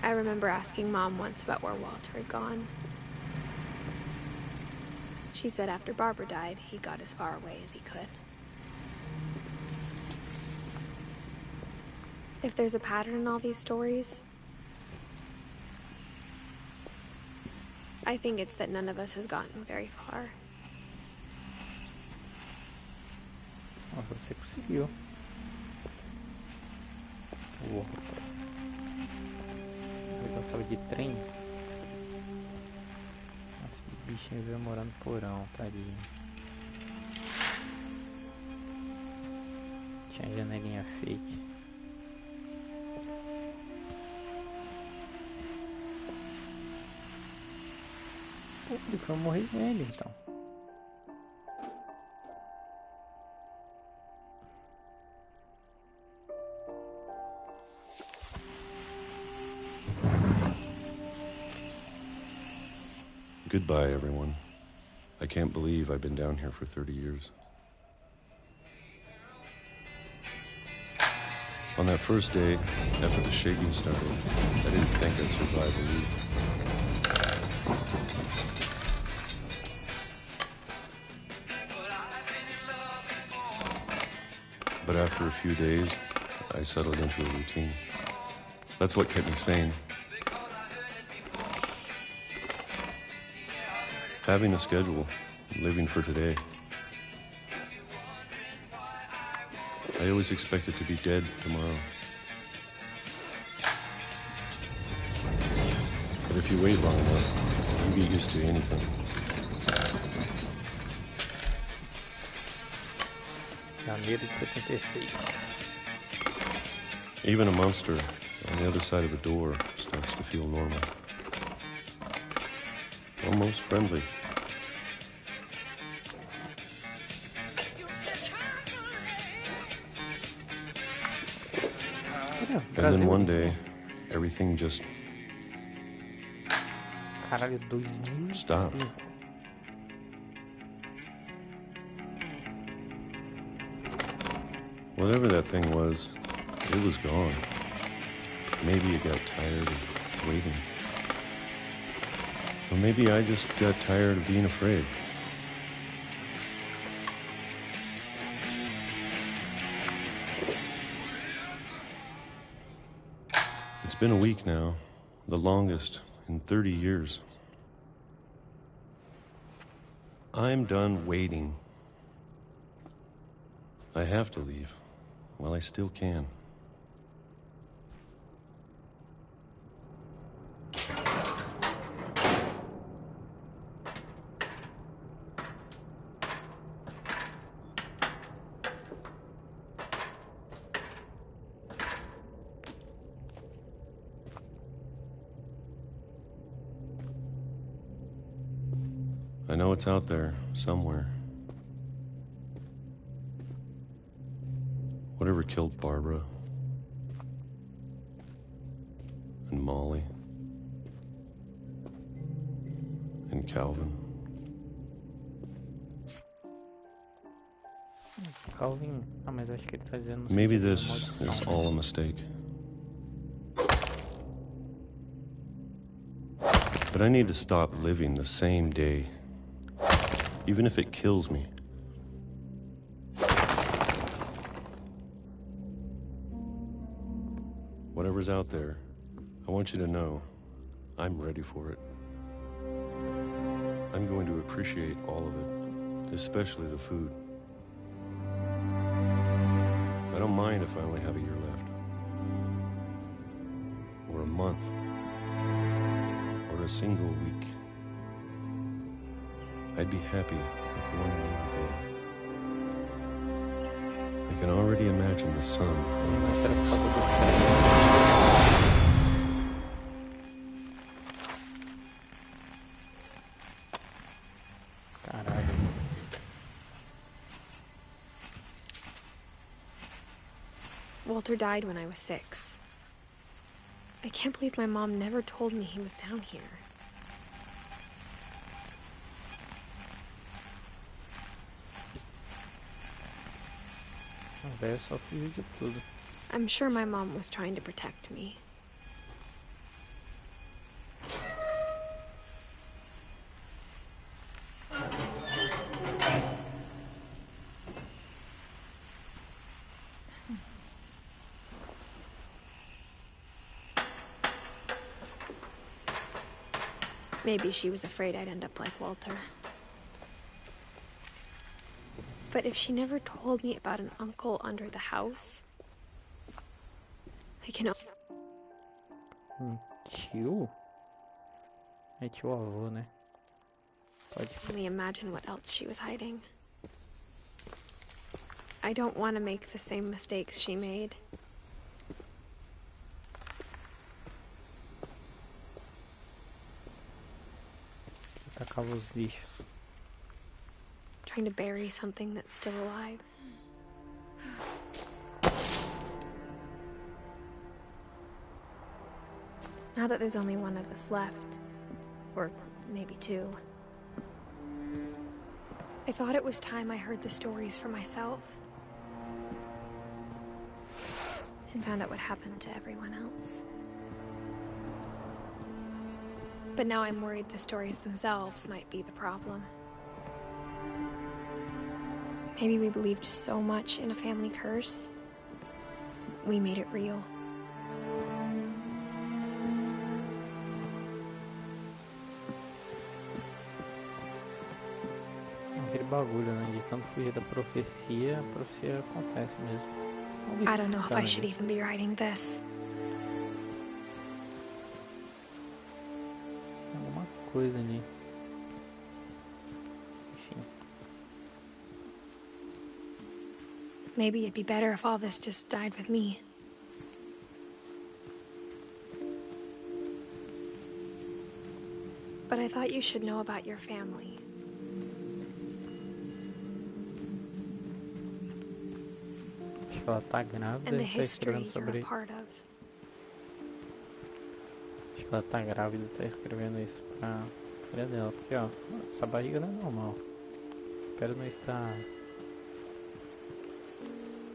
I remember asking Mom once about where Walter had gone. She said after Barbara died, he got as far away as he could. If there's a pattern in all these stories, I think it's that none of us has gotten very far. Você conseguiu. Uou. Eu gostava de trens. Nossa, o bichinho veio morar no porão, tadinho. Tinha janelinha fake. Ele foi morrer com ele, então. Goodbye, everyone. I can't believe I've been down here for 30 years. On that first day, after the shaking started, I didn't think I'd survive a week. But after a few days, I settled into a routine. That's what kept me sane. Having a schedule, living for today. I always expected to be dead tomorrow. But if you wait long enough, you get used to anything. Janeiro de 76. Even a monster on the other side of a door starts to feel normal. Almost friendly. And then one day, everything just stopped. Whatever that thing was, it was gone. Maybe it got tired of waiting. Or maybe I just got tired of being afraid. It's been a week now, the longest in 30 years. I'm done waiting. I have to leave while I still can. I know it's out there, somewhere. Whatever killed Barbara and Molly and Calvin. Calvin, mas acho que ele está dizendo. Maybe this is all a mistake. But I need to stop living the same day, even if it kills me. Whatever's out there, I want you to know I'm ready for it. I'm going to appreciate all of it, especially the food. I don't mind if I only have a year left. Or a month. for a single week, I'd be happy with one more day. I can already imagine the sun on my face. Caralho. Walter died when I was 6. I can't believe my mom never told me he was down here. A véia só fugiu de tudo. I'm sure my mom was trying to protect me. Maybe she was afraid I'd end up like Walter. But if she never told me about an uncle under the house, I can Tio? É tio avô, né? Pode only imagine what else she was hiding. I don't want to make the same mistakes she made. Tacava os lixos. Trying to bury something that's still alive. Now that there's only one of us left, or maybe 2, I thought it was time I heard the stories for myself and found out what happened to everyone else. But now I'm worried the stories themselves might be the problem. Maybe we believed so much in a family curse, we made it real. Aquele bagulho, né? De tanto fugir da profecia, a profecia acontece mesmo. I don't know if I should even be writing this. Alguma coisa ali. Enfim. Maybe it'd be better if all this just died with me. But I thought you should know about your family. Acho que ela tá grávida And the e tá escrevendo history you're sobre. a part of. Acho que ela tá grávida e tá escrevendo isso pra filha dela. Porque, ó, essa barriga não é normal. Espero não estar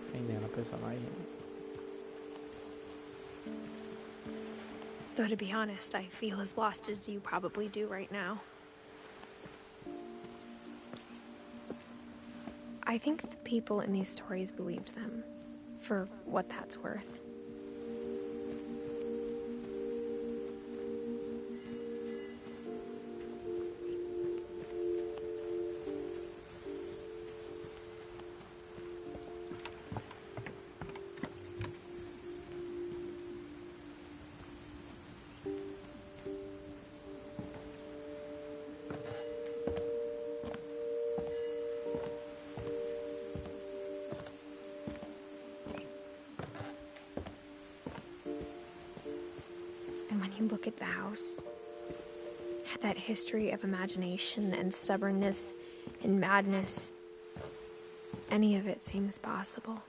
ofendendo a personagem. Though to be honest, I feel as lost as you probably do right now. I think the people in these stories believed them, for what that's worth. And when you look at the house, that history of imagination and stubbornness and madness, any of it seems possible.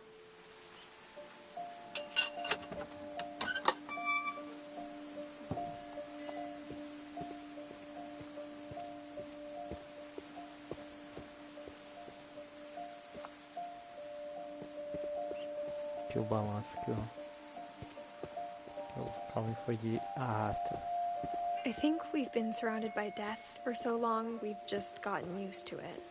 Que o balanço que o Calvin foi de arrasta. I think we've been surrounded by death for so long, we've just gotten used to it.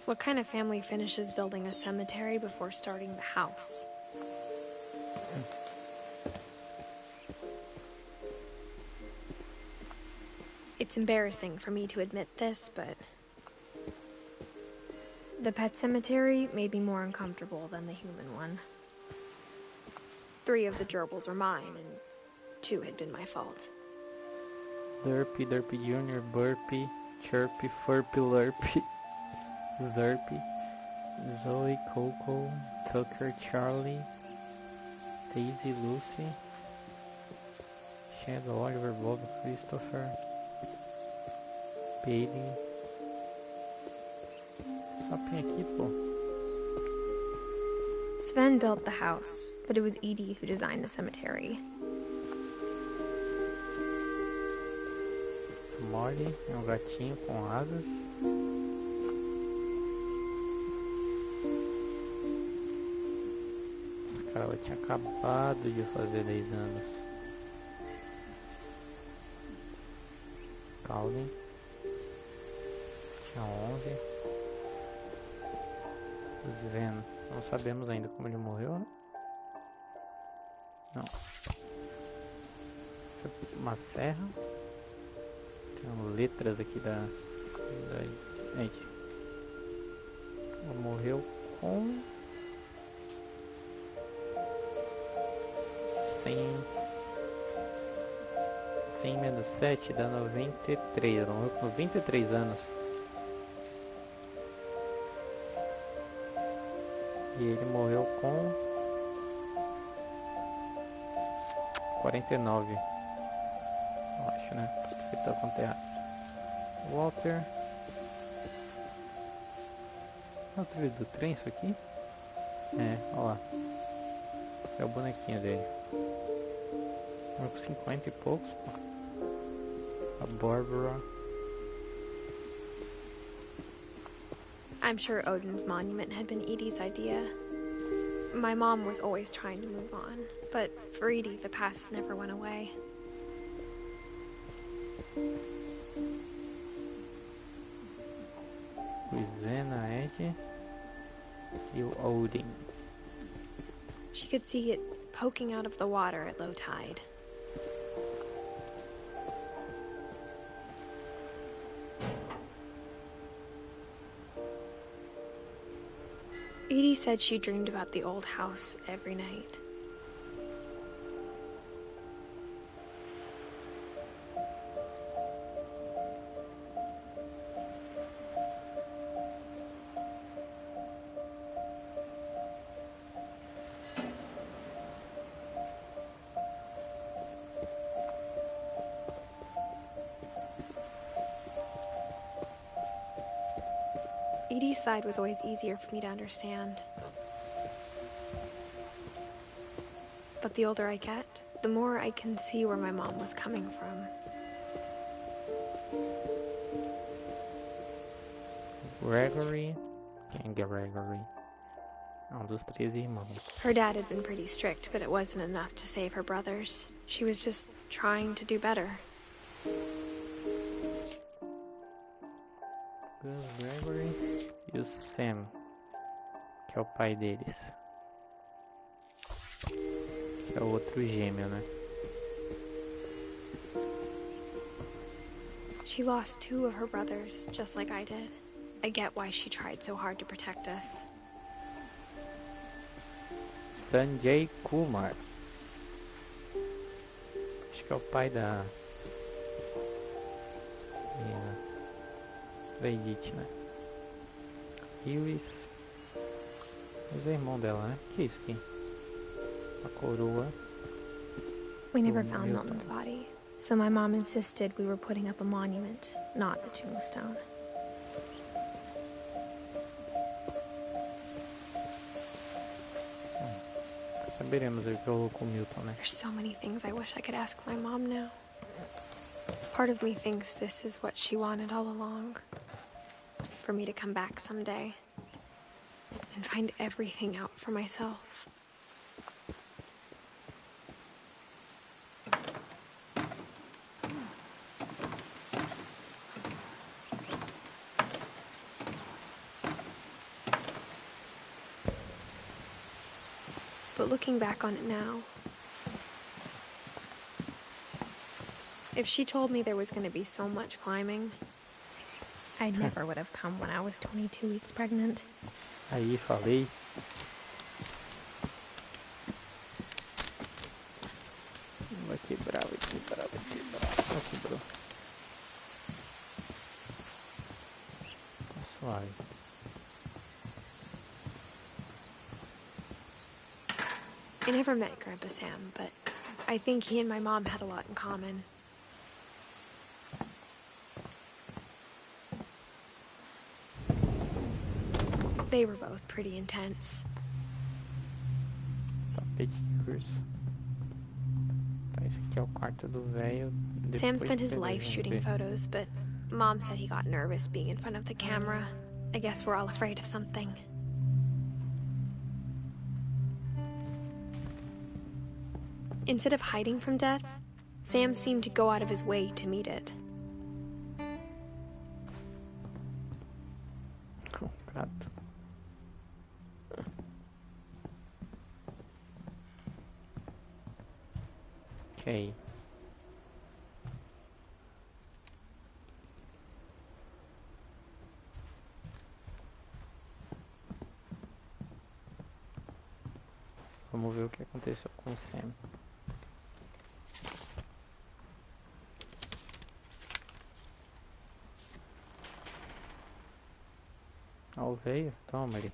What kind of family finishes building a cemetery before starting the house? It's embarrassing for me to admit this, but the pet cemetery made me more uncomfortable than the human one. 3 of the gerbils are mine, and too had been my fault. Derpy, Derpy Jr., Burpy, Chirpy, Furpy, Lurpy, Zerpy, Zoe, Coco, Tucker, Charlie, Daisy, Lucy, Shadow, Oliver, Bob, Christopher, Bailey. Só tem aqui, pô. Sven built the house, but it was Edie who designed the cemetery. Molly é um gatinho com asas. Esse cara tinha acabado de fazer 10 anos. Calvin tinha 11. Sven, não sabemos ainda como ele morreu, né? Não. Uma serra. Tem letras aqui da gente. Ele morreu com 100 menos 7 dá 93. Ele morreu com 93 anos. E ele morreu com 49. Eu acho, né? Posso ter feito a conta errada. Walter. É o trilho do trem isso aqui? É, olha lá. É o bonequinho dele. Morreu com 50 e poucos, pô. A Barbara. I'm sure Odin's monument had been Edie's idea. My mom was always trying to move on, but for Edie, the past never went away. O Sven, a Ed e o Odin. She could see it poking out of the water at low tide. Edie said she dreamed about the old house every night. Edie's side was always easier for me to understand. But the older I get, the more I can see where my mom was coming from. Gregory. Quem é Gregory? É um dos 3 irmãos. Her dad had been pretty strict, but it wasn't enough to save her brothers. She was just trying to do better. Gregory e o Sam, que é o pai deles. Que é o outro gêmeo, né? She lost 2 of her brothers, just like I did. I get why she tried so hard to protect us. Sanjay Kumar. Acho que é o pai da menina. Da Edith, né? Lewis. Mas é irmão dela, né? Que é isso aqui? A coroa. We never found Milton's body, so my mom insisted we were putting up a monument, not a tombstone. Saberemos o que rolou com Milton, né? There's so many things I wish I could ask my mom now. Part of me thinks this is what she wanted all along. For me to come back someday and find everything out for myself. But looking back on it now, if she told me there was going to be so much climbing, I never would have come when I was 22 weeks pregnant. Aí, falei. Vai quebrar. I never met Grandpa Sam, but I think he and my mom had a lot in common. They were both pretty intense. Tapetes. Tá, esse aqui é o quarto do velho. Sam spent his life shooting photos, but Mom said he got nervous being in front of the camera. I guess we're all afraid of something. Instead of hiding from death, Sam seemed to go out of his way to meet it. Oh, gato. Ok. Vamos ver o que aconteceu com o Sam. Ó, veio? Toma ali.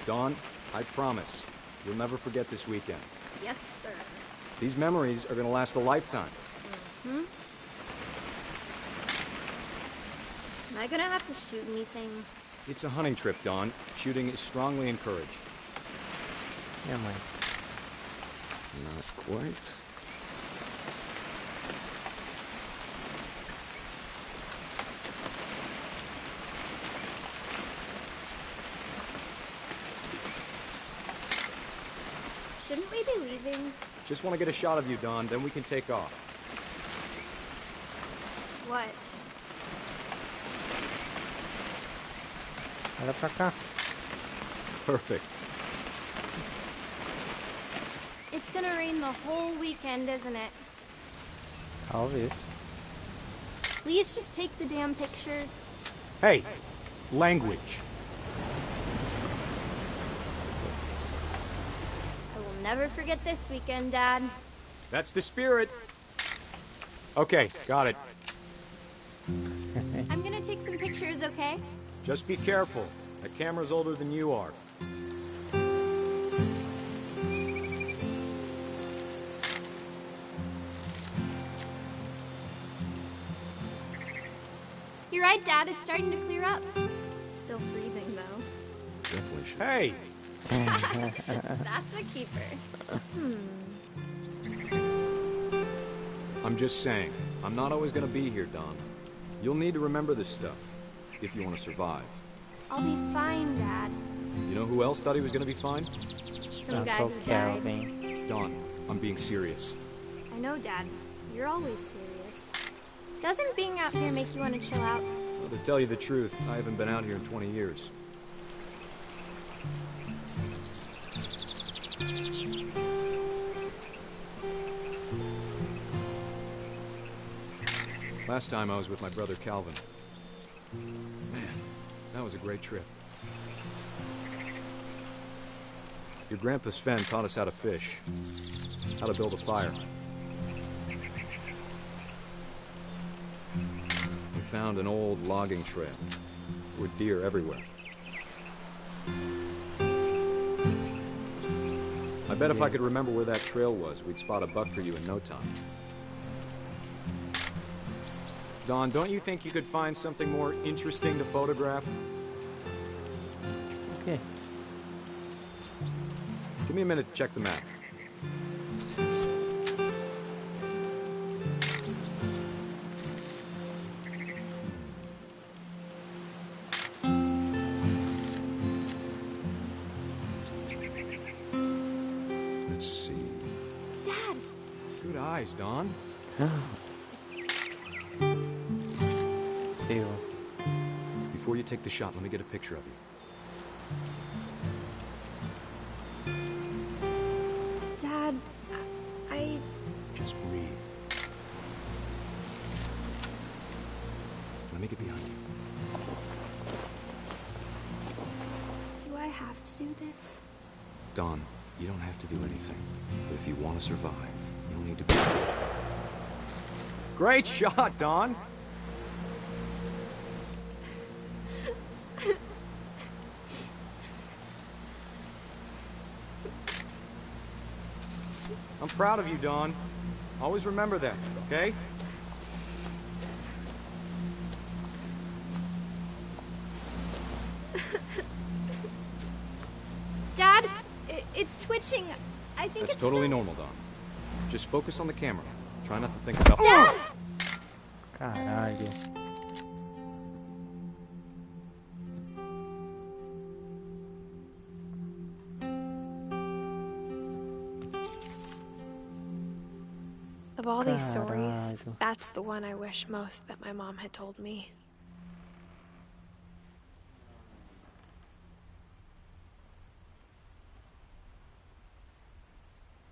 Dawn, I promise, you'll never forget this weekend. Yes, sir. These memories are gonna last a lifetime. Hmm? Am I gonna have to shoot anything? It's a hunting trip, Dawn. Shooting is strongly encouraged. Minha mãe. Not quite. Shouldn't we be leaving? Just want to get a shot of you, Dawn, then we can take off. What? Olha pra cá. Perfect. It's gonna rain the whole weekend, isn't it? Talvez. Please just take the damn picture. Hey, language. I will never forget this weekend, Dad. That's the spirit. Okay, got it. I'm gonna take some pictures, okay? Just be careful. That camera's older than you are. You're right, Dad. It's starting to clear up. Still freezing, though. Definitely should. Hey! That's a keeper. I'm just saying, I'm not always gonna be here, Dawn. You'll need to remember this stuff, if you want to survive. I'll be fine, Dad. You know who else thought he was gonna be fine? Some guy Uncle who died. Calvin. Dawn, I'm being serious. I know, Dad. You're always serious. Doesn't being out here make you want to chill out? Well, to tell you the truth, I haven't been out here in 20 years. Last time I was with my brother Calvin. Man, that was a great trip. Your grandpa Sven taught us how to fish, how to build a fire. We found an old logging trail with deer everywhere. I bet if I could remember where that trail was, we'd spot a buck for you in no time. Dawn, don't you think you could find something more interesting to photograph? Okay. Give me a minute to check the map. Let's see. Dad! Good eyes, Dawn. Seu. Before you take the shot, let me get a picture of you. Dad, I... Just breathe. Let me get behind you. Do I have to do this? Dawn, you don't have to do anything. But if you want to survive, you'll need to be... Great shot, Dawn! I'm proud of you, Dawn. Always remember that, okay? Dad, it's twitching. I think That's it's totally normal, Dawn. Just focus on the camera. Try not to think about... Dad! Caralho. Of all these stories, that's the one I wish most that my mom had told me.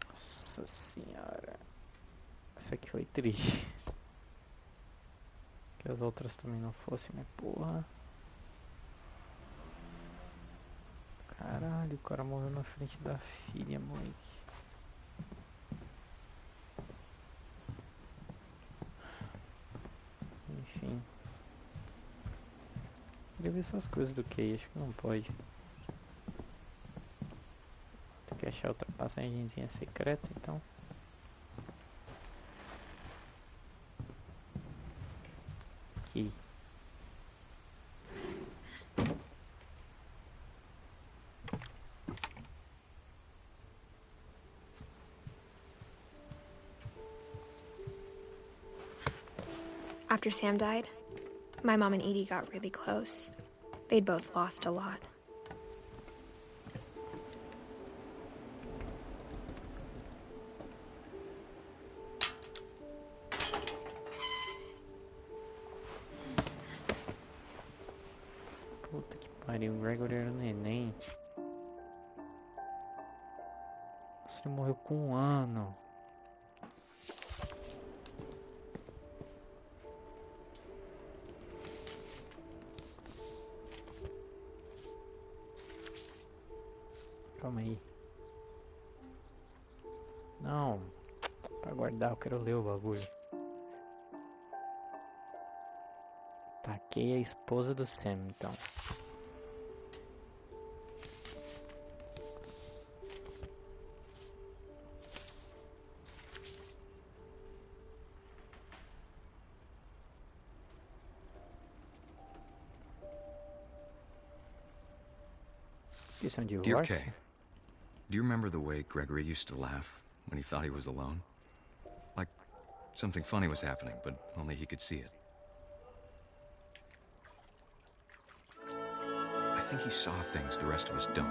Nossa senhora. Essa aqui foi triste. Que as outras também não fossem, né? Porra. Caralho, o cara morreu na frente da filha, moleque. Enfim. Queria ver essas coisas do que acho que não pode. Tem que achar outra passagenzinha secreta, então. Aqui. After Sam died, my mom and Edie got really close. They'd both lost a lot. Puta que pariu, o Gregory era neném. Você morreu com 1 ano. Calma aí. Não, pra guardar, eu quero ler o bagulho. Taquei a esposa do Sam, então. Isso é um Dear divórcio? Kay, do you remember the way Gregory used to laugh when he thought he was alone? Like something funny was happening, but only he could see it. I think he saw things the rest of us don't.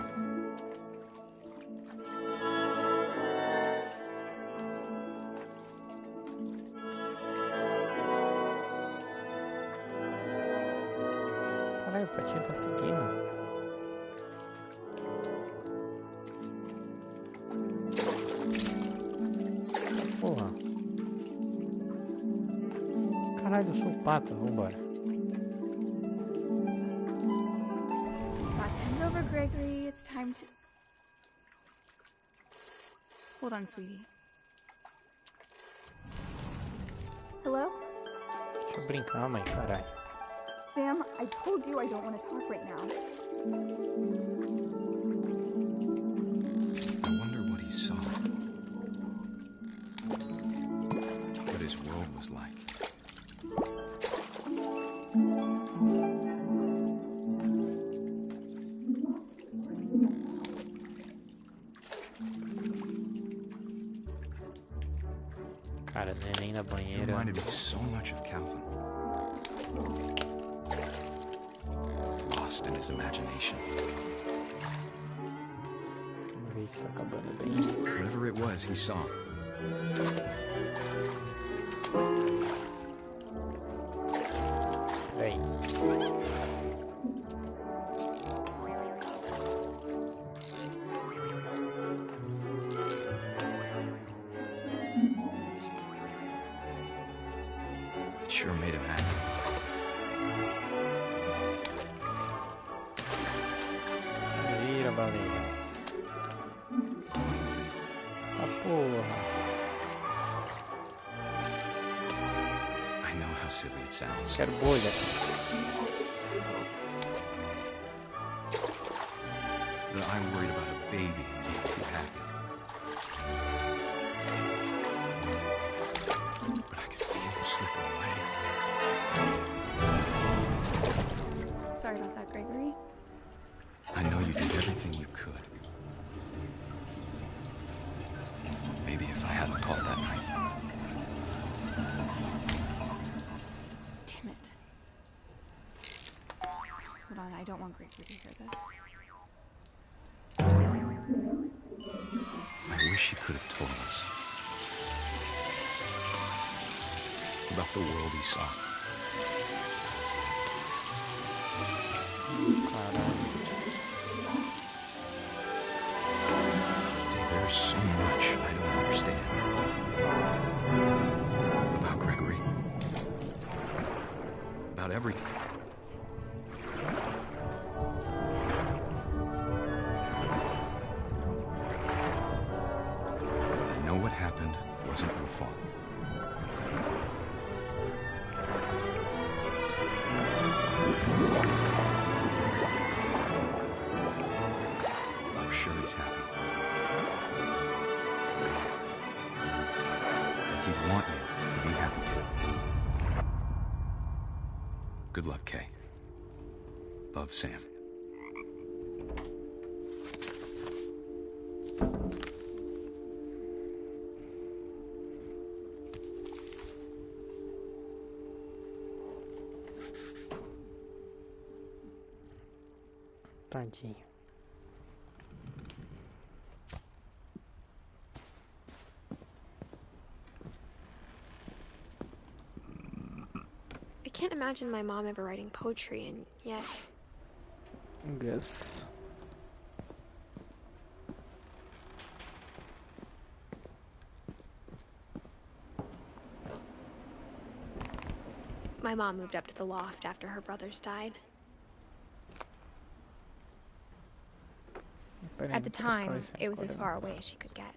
Caralho, o patinho tá seguindo. Porra. Caralho, eu sou o pato, vambora. That's over, Gregory. It's time to... Hold on, sweetie. Hello? Deixa eu brincar, mãe, caralho. Sam, I told you I don't want to talk right now. I wonder what he saw. What his world was like. Cara, neném na It banheira. reminded me so much of Calvin. Lost in his imagination. Vamos ver se tá acabando bem. Whatever it was, he saw. Peraí. It sure made him happy. Vira, baleia. Ah, porra. I know how silly it sounds. Quero bolha. But I'm worried about a baby being too happy. everything you could. Maybe if I hadn't called that night. Damn it. Hold on, I don't want Gregory to hear this. I wish he could have told us about the world he saw. There's so much I don't understand about Gregory, about everything. But I know what happened wasn't your fault. I'm sure he's happy. Like he'd want you to be happy too. Good luck, Kay. Love, Sam. Tadinho. I can't imagine my mom ever writing poetry, and yet... I guess. My mom moved up to the loft after her brothers died. At the time, it was as far away as she could get.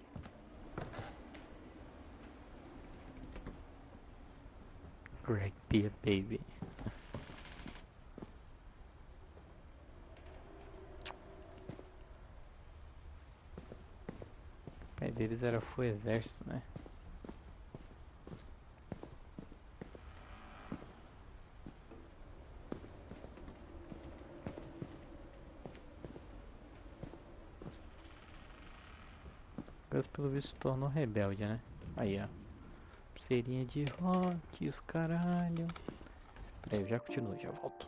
Greg, be a baby. O pai deles foi exército, né? Gus, pelo visto, se tornou rebelde, né? Aí, ó. Pulseirinha de rock, os caralho. Peraí, eu já continuo, já volto.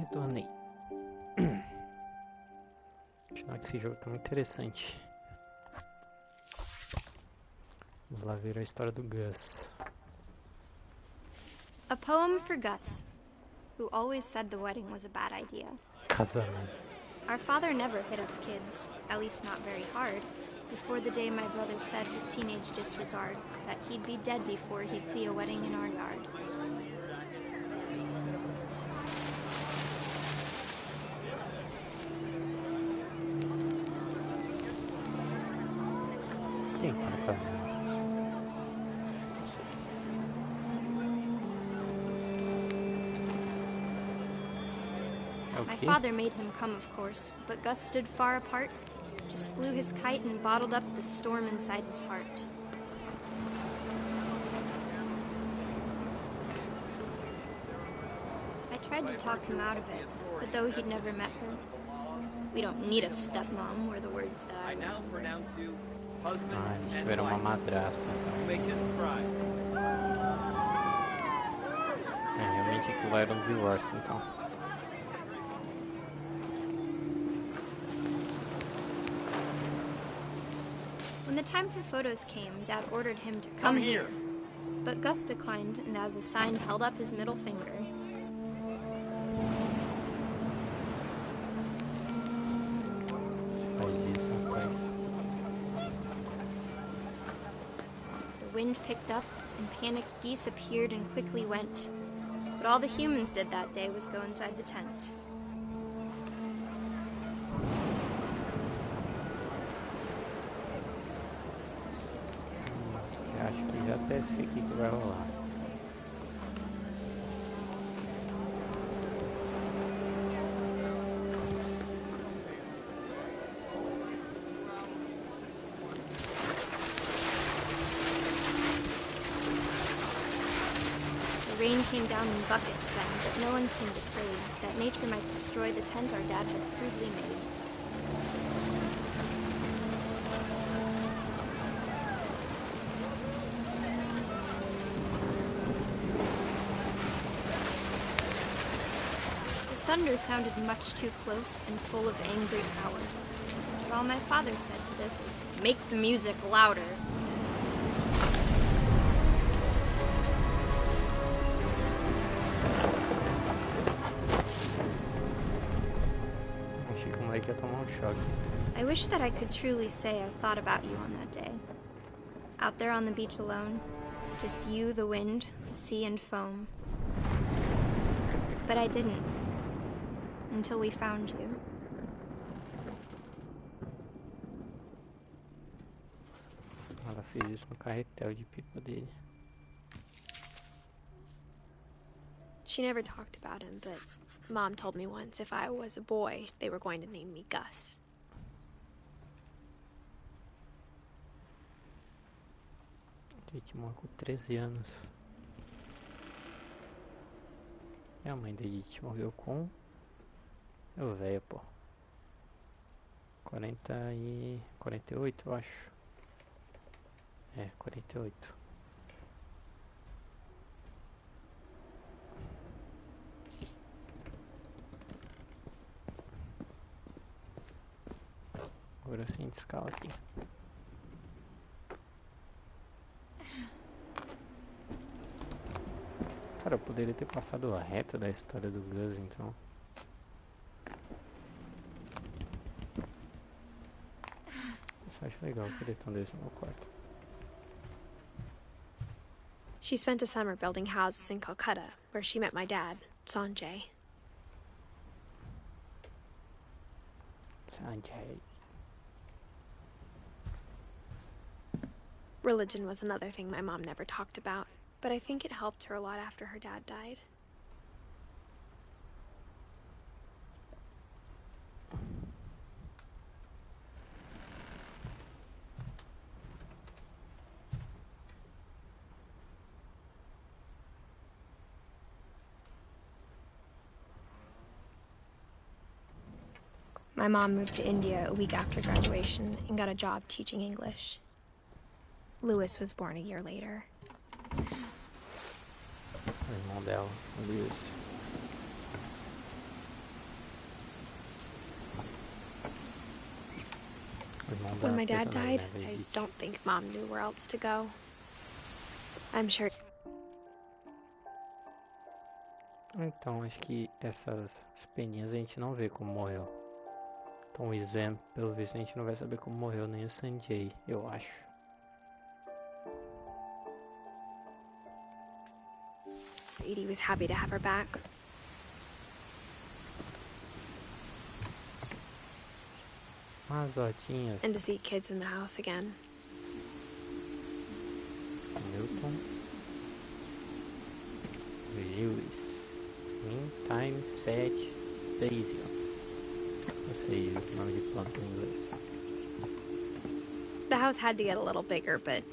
Retornei. Afinal, esse jogo tá muito interessante. Vamos lá ver a história do Gus. A poem for Gus, who always said the wedding was a bad idea. Casamento. Our father never hit us kids, at least not very hard, before the day my brother said with teenage disregard that he'd be dead before he'd see a wedding in our yard. Quem tá fazendo? My father made him come, of course, but Gus stood far apart, just flew his kite and bottled up the storm inside his heart. I tried to talk him out of it, but though he'd never met her, we don't need a stepmom, were the words that I now pronounce you husband eles and tiveram uma wife. madrasta, então. Make his pride. Realmente aquilo era um divórcio, então. When the time for photos came, Dad ordered him to come here. But Gus declined, and as a sign held up his middle finger. The wind picked up, and panicked geese appeared and quickly went. But all the humans did that day was go inside the tent. Acho que já até sei o que vai rolar. The rain came down in buckets then, but no one seemed afraid that nature might destroy the tent our dad had crudely made. The thunder sounded much too close and full of angry power. But all my father said to this was, "Make the music louder." Achei que o moleque ia tomar choque. I wish that I could truly say I thought about you on that day. Out there on the beach alone, just you, the wind, the sea, and foam. But I didn't. Until we found you. Ela fez isso no carretel de pipa dele. She never talked about him, but Mom told me once if I was a boy, they were going to name me Gus. A gente morreu com 13 anos. E a mãe da Edith morreu com... Eu velho, pô. 48, eu acho. É, 48. Agora sim, escala aqui. Cara, eu poderia ter passado reto da história do Gus, então. Eu só acho legal que ele tão desse no meu quarto. She spent a summer building houses in Calcutta, where she met my dad, Sanjay. Sanjay. Religion was another thing my mom never talked about, but I think it helped her a lot after her dad died. My mom moved to India a week after graduation and got a job teaching English. Lewis was born a year later. O irmão dela, o Lewis. When my dad died, I don't think Mom knew where else to go. I'm sure. Então, acho que essas peninhas a gente não vê como morreu. Então, o Sam, pelo visto, a gente não vai saber como morreu, nem o Sanjay, eu acho. Edie was happy to have her back. As gotinhas. And to see kids in the house again. Milton. Lewis. Meantime, set, Daisy. Eu sei o nome de planta em inglês. The house had to get a little bigger, but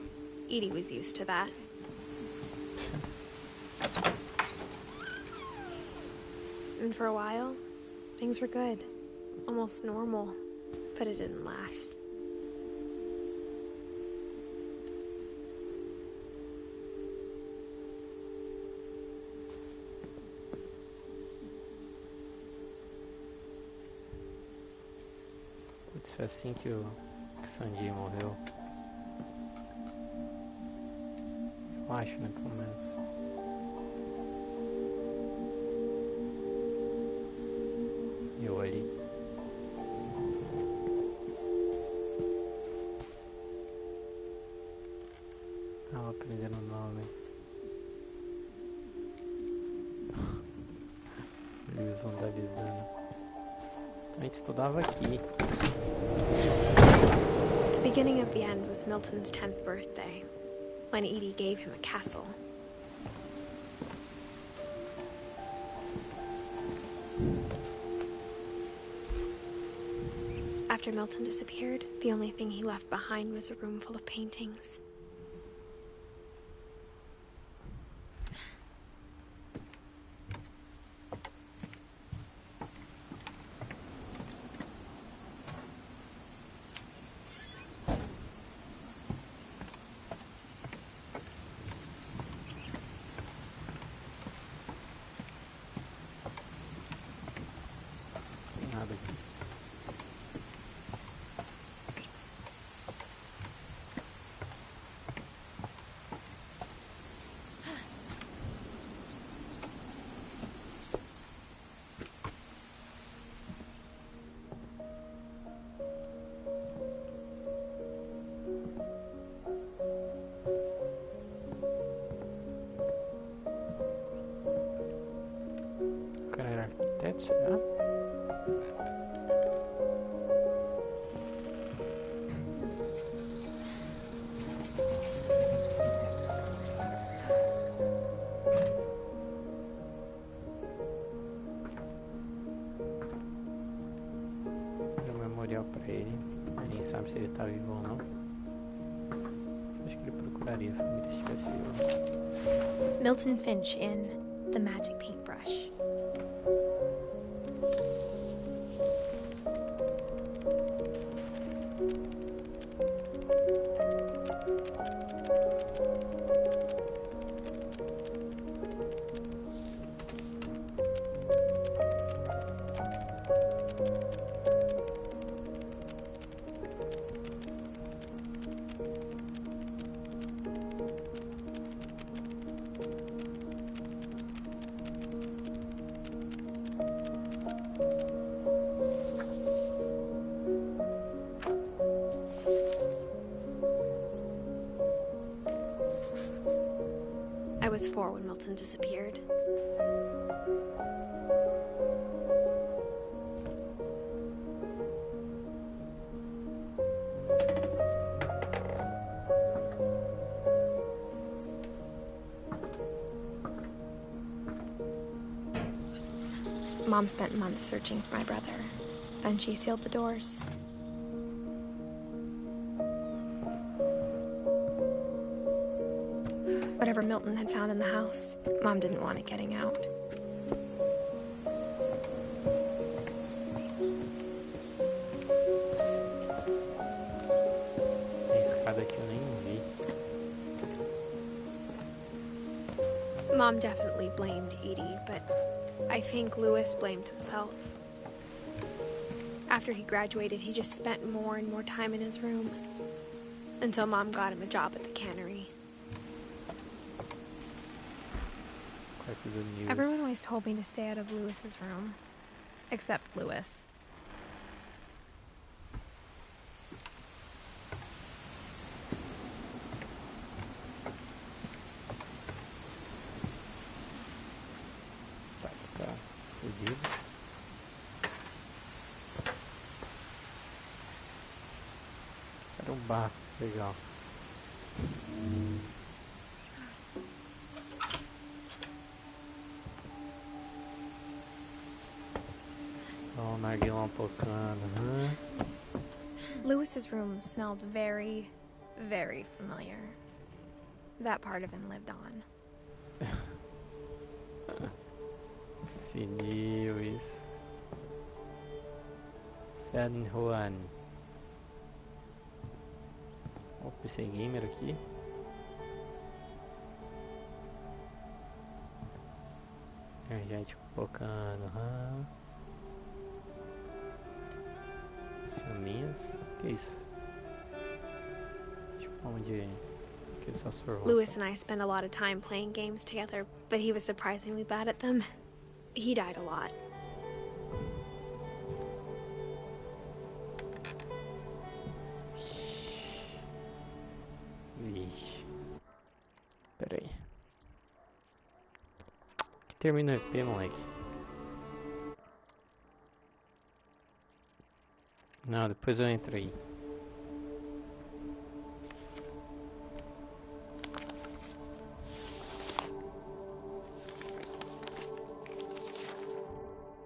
Edie was used to that. And for a while, things were good. Almost normal. But it didn't last. Putz, foi assim que o Sanjay morreu. Eu acho, né, pelo menos. Eu ali. Tava aprendendo o nome. Eles vandalizando. A gente estudava aqui. The beginning of the end was Milton's 10th birthday, when Edie gave him a castle. After Milton disappeared, the only thing he left behind was a room full of paintings. Nada aqui. O cara era arquiteto, será? Deu um memorial pra ele. Ninguém sabe se ele tá vivo ou não. Acho que ele procuraria a família se estivesse vivo. Milton Finch in The Magic Paintbrush. I was 4 when Milton disappeared. Mom spent months searching for my brother. Then she sealed the doors. Whatever Milton had found in the house, Mom didn't want it getting out. A escada que eu nem vi. Mom definitely blamed Edie, but I think Lewis blamed himself. After he graduated, he just spent more and more time in his room. Until Mom got him a job at the cannery. Quite good news. Everyone always told me to stay out of Lewis's room. Except Lewis. Tá fudido. Era barco, legal. Oh, narguilão tocando, Lewis's room smelled very, very familiar. That part of him lived on. Esse Lewis. San Juan. Ó, PC Gamer aqui. Energético tocando, Chaminhas. Que isso? Tipo, onde que só sorvou. Lewis and I spent a lot of time playing games together, but he was surprisingly bad at them. He died a lot. Vixe. Pera aí. Que termina o EP, moleque? Não, depois eu entro aí.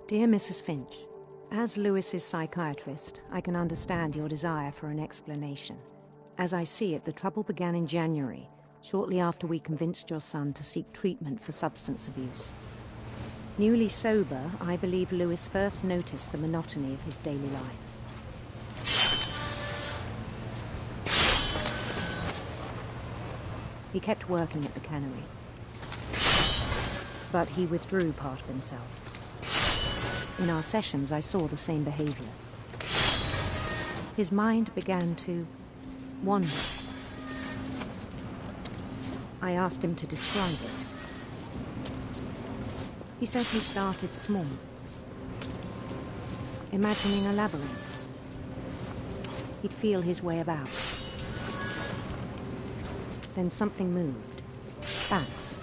Dear Mrs. Finch, as Lewis's psychiatrist, I can understand your desire for an explanation. As I see it, the trouble began in January, shortly after we convinced your son to seek treatment for substance abuse. Newly sober, I believe Lewis first noticed the monotony of his daily life. He kept working at the cannery, but he withdrew part of himself. In our sessions, I saw the same behavior. His mind began to wander. I asked him to describe it. He said he started small, imagining a labyrinth. He'd feel his way about. Then something moved. Bats.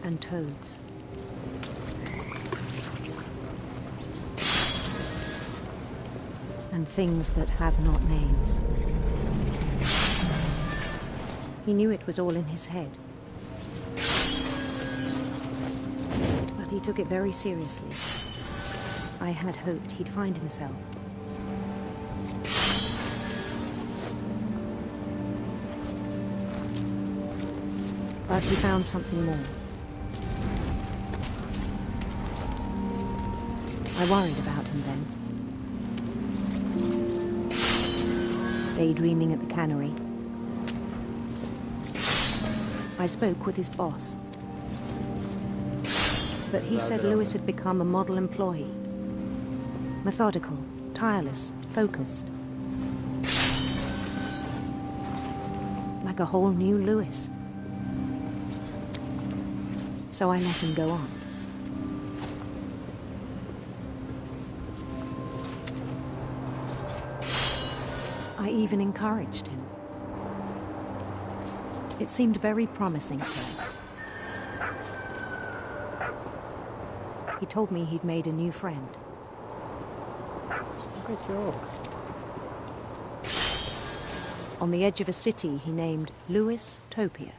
And toads. And things that have not names. He knew it was all in his head. But he took it very seriously. I had hoped he'd find himself. But he found something more. I worried about him then. Daydreaming at the cannery. I spoke with his boss. But he said Lewis had become a model employee. Methodical, tireless, focused. Like a whole new Lewis. So I let him go on. I even encouraged him. It seemed very promising at first. He told me he'd made a new friend. On the edge of a city he named Lewis Topia.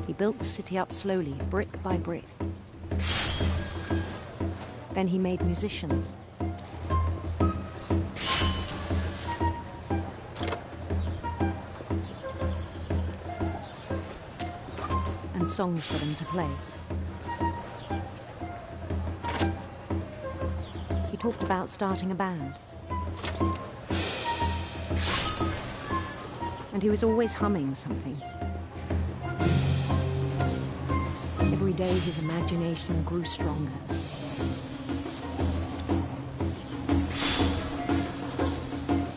He built the city up slowly, brick by brick. Then he made musicians. And songs for them to play. He talked about starting a band. And he was always humming something. Every day his imagination grew stronger.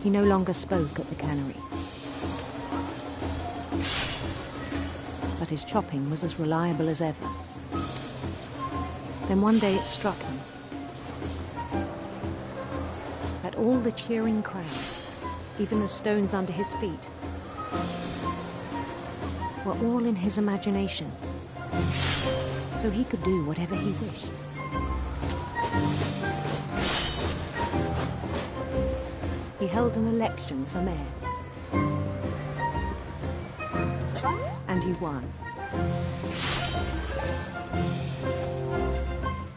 He no longer spoke at the cannery, but his chopping was as reliable as ever. Then one day it struck him that all the cheering crowds, even the stones under his feet, were all in his imagination, so he could do whatever he wished. He held an election for mayor, and he won.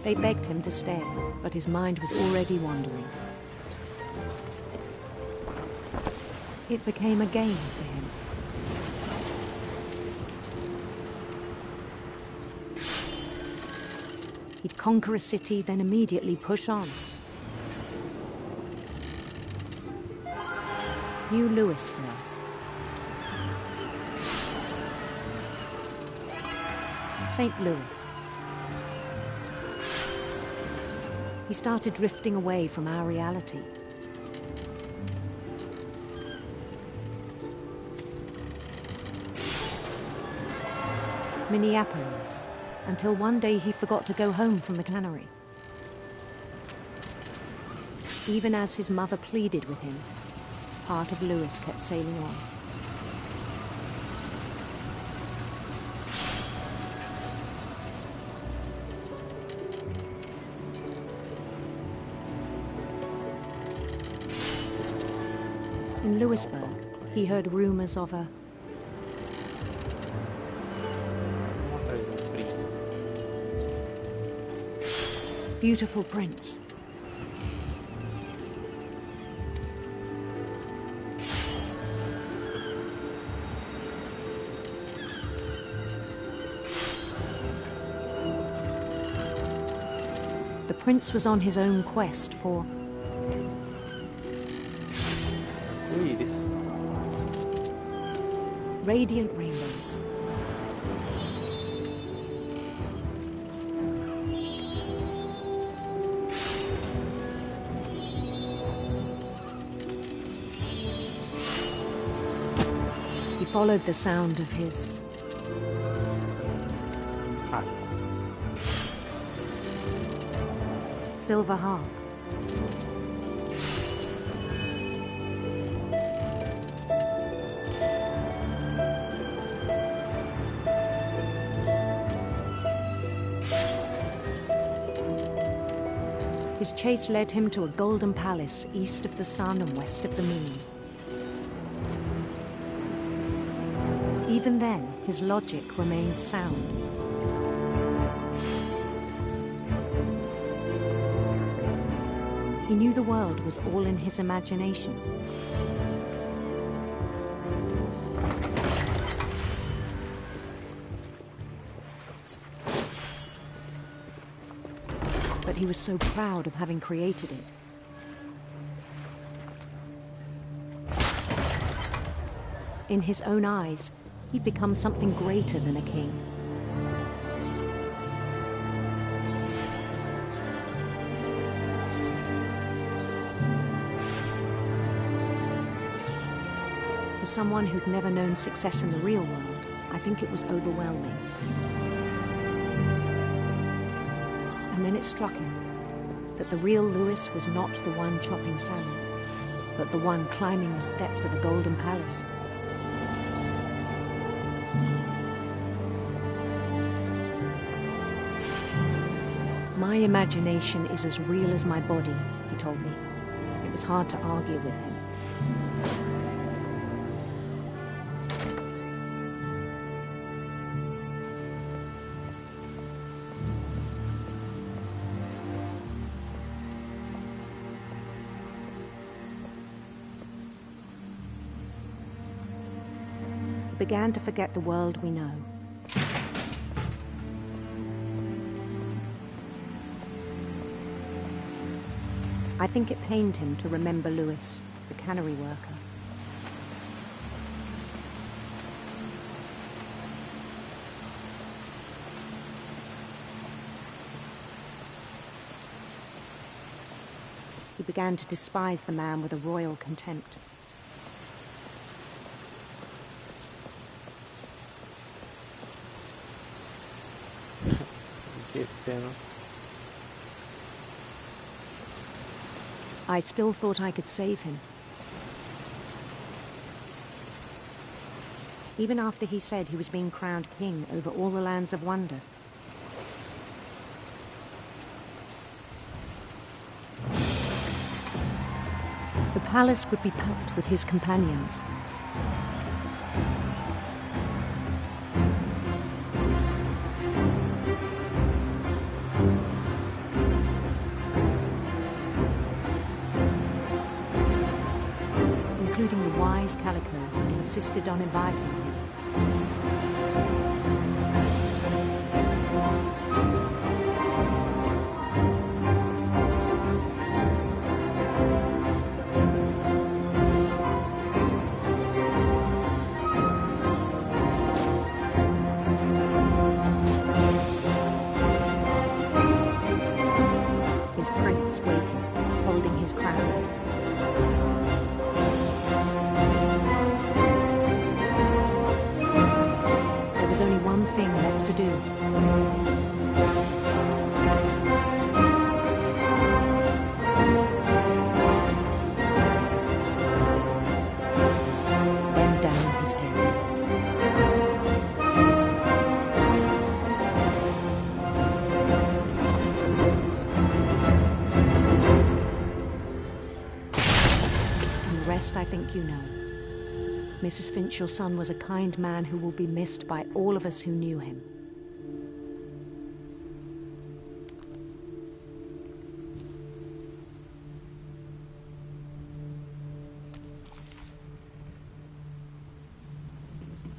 They begged him to stay, but his mind was already wandering. It became a game for him. He'd conquer a city, then immediately push on. New Louisville. St. Louis. He started drifting away from our reality. Minneapolis, until one day he forgot to go home from the cannery. Even as his mother pleaded with him, part of Louis kept sailing on. In Louisburg, he heard rumors of a beautiful prince. The prince was on his own quest for radiant rainbows. He followed the sound of his silver harp. His chase led him to a golden palace east of the sun and west of the moon. Even then, his logic remained sound. He knew the world was all in his imagination. But he was so proud of having created it. In his own eyes, he'd become something greater than a king. For someone who'd never known success in the real world, I think it was overwhelming. And then it struck him that the real Louis was not the one chopping salmon, but the one climbing the steps of a golden palace. My imagination is as real as my body, he told me. It was hard to argue with him. He began to forget the world we know. I think it pained him to remember Louis, the cannery worker. He began to despise the man with a royal contempt. I still thought I could save him. Even after he said he was being crowned king over all the lands of wonder. The palace would be packed with his companions. Including the wise Calico who'd insisted on inviting him. His prince waited, holding his crown. There was only one thing left to do. Bend down his head. And the rest I think you know. Mrs. Finch, your son was a kind man who will be missed by all of us who knew him.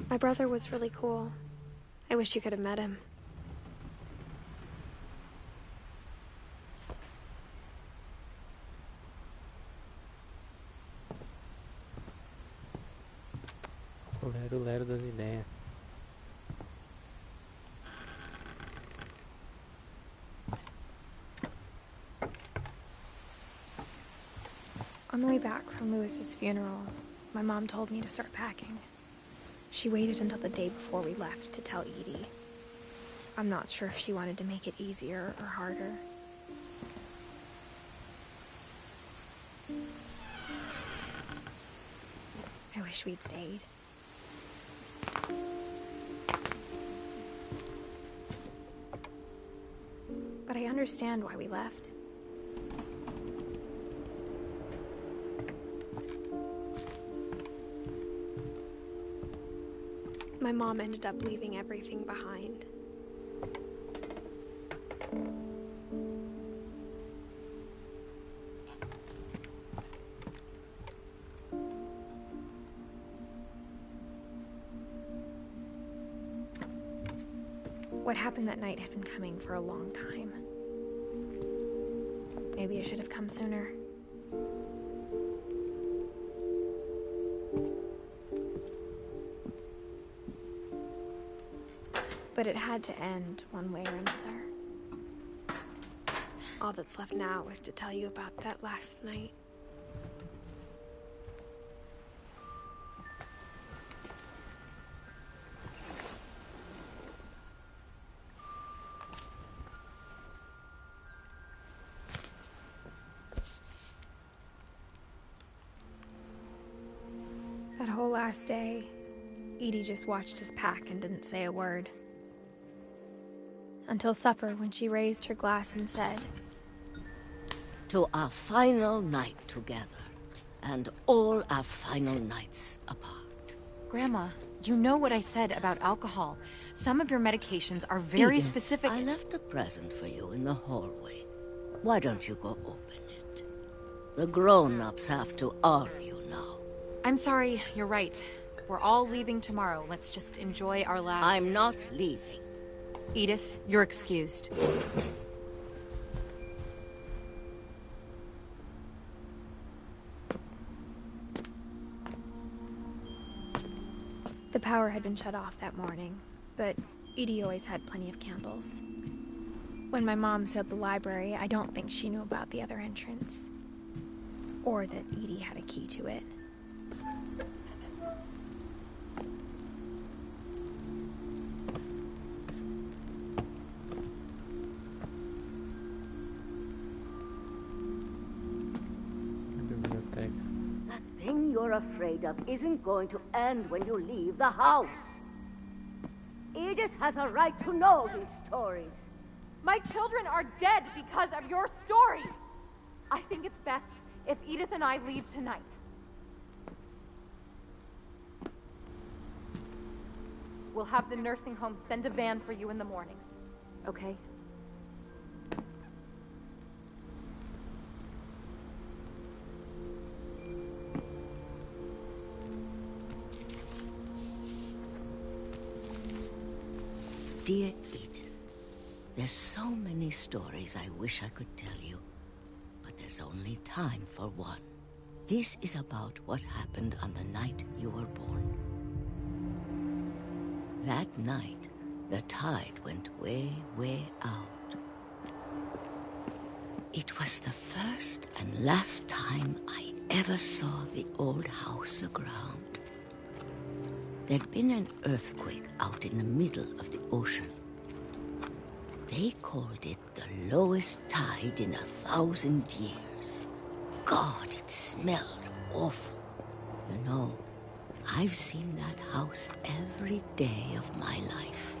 My brother was really cool. I wish you could have met him. O lero das ideias. On the way back from Lewis's funeral, my mom told me to start packing. She waited until the day before we left to tell Edie. I'm not sure if she wanted to make it easier or harder. I wish we'd stayed. But I understand why we left. My mom ended up leaving everything behind. What happened that night had been coming for a long time. Maybe I should have come sooner. But it had to end one way or another. All that's left now is to tell you about that last night. That whole last day, Edie just watched us pack and didn't say a word. Until supper, when she raised her glass and said, "To our final night together, and all our final nights apart." Grandma, you know what I said about alcohol. Some of your medications are very Edith, specific. I left a present for you in the hallway. Why don't you go open it? The grown-ups have to argue now. I'm sorry, you're right. We're all leaving tomorrow. Let's just enjoy our last... I'm not leaving. Edith, you're excused. The power had been shut off that morning, but Edie always had plenty of candles. When my mom sealed the library, I don't think she knew about the other entrance. Or that Edie had a key to it. That thing you're afraid of isn't going to end when you leave the house. Edith has a right to know these stories. My children are dead because of your story. I think it's best if Edith and I leave tonight. We'll have the nursing home send a van for you in the morning, okay? Dear Edith, there's so many stories I wish I could tell you, but there's only time for one. This is about what happened on the night you were born. That night, the tide went way, way out. It was the first and last time I ever saw the old house aground. There'd been an earthquake out in the middle of the ocean. They called it the lowest tide in 1,000 years. God, it smelled awful. You know, I've seen that house every day of my life.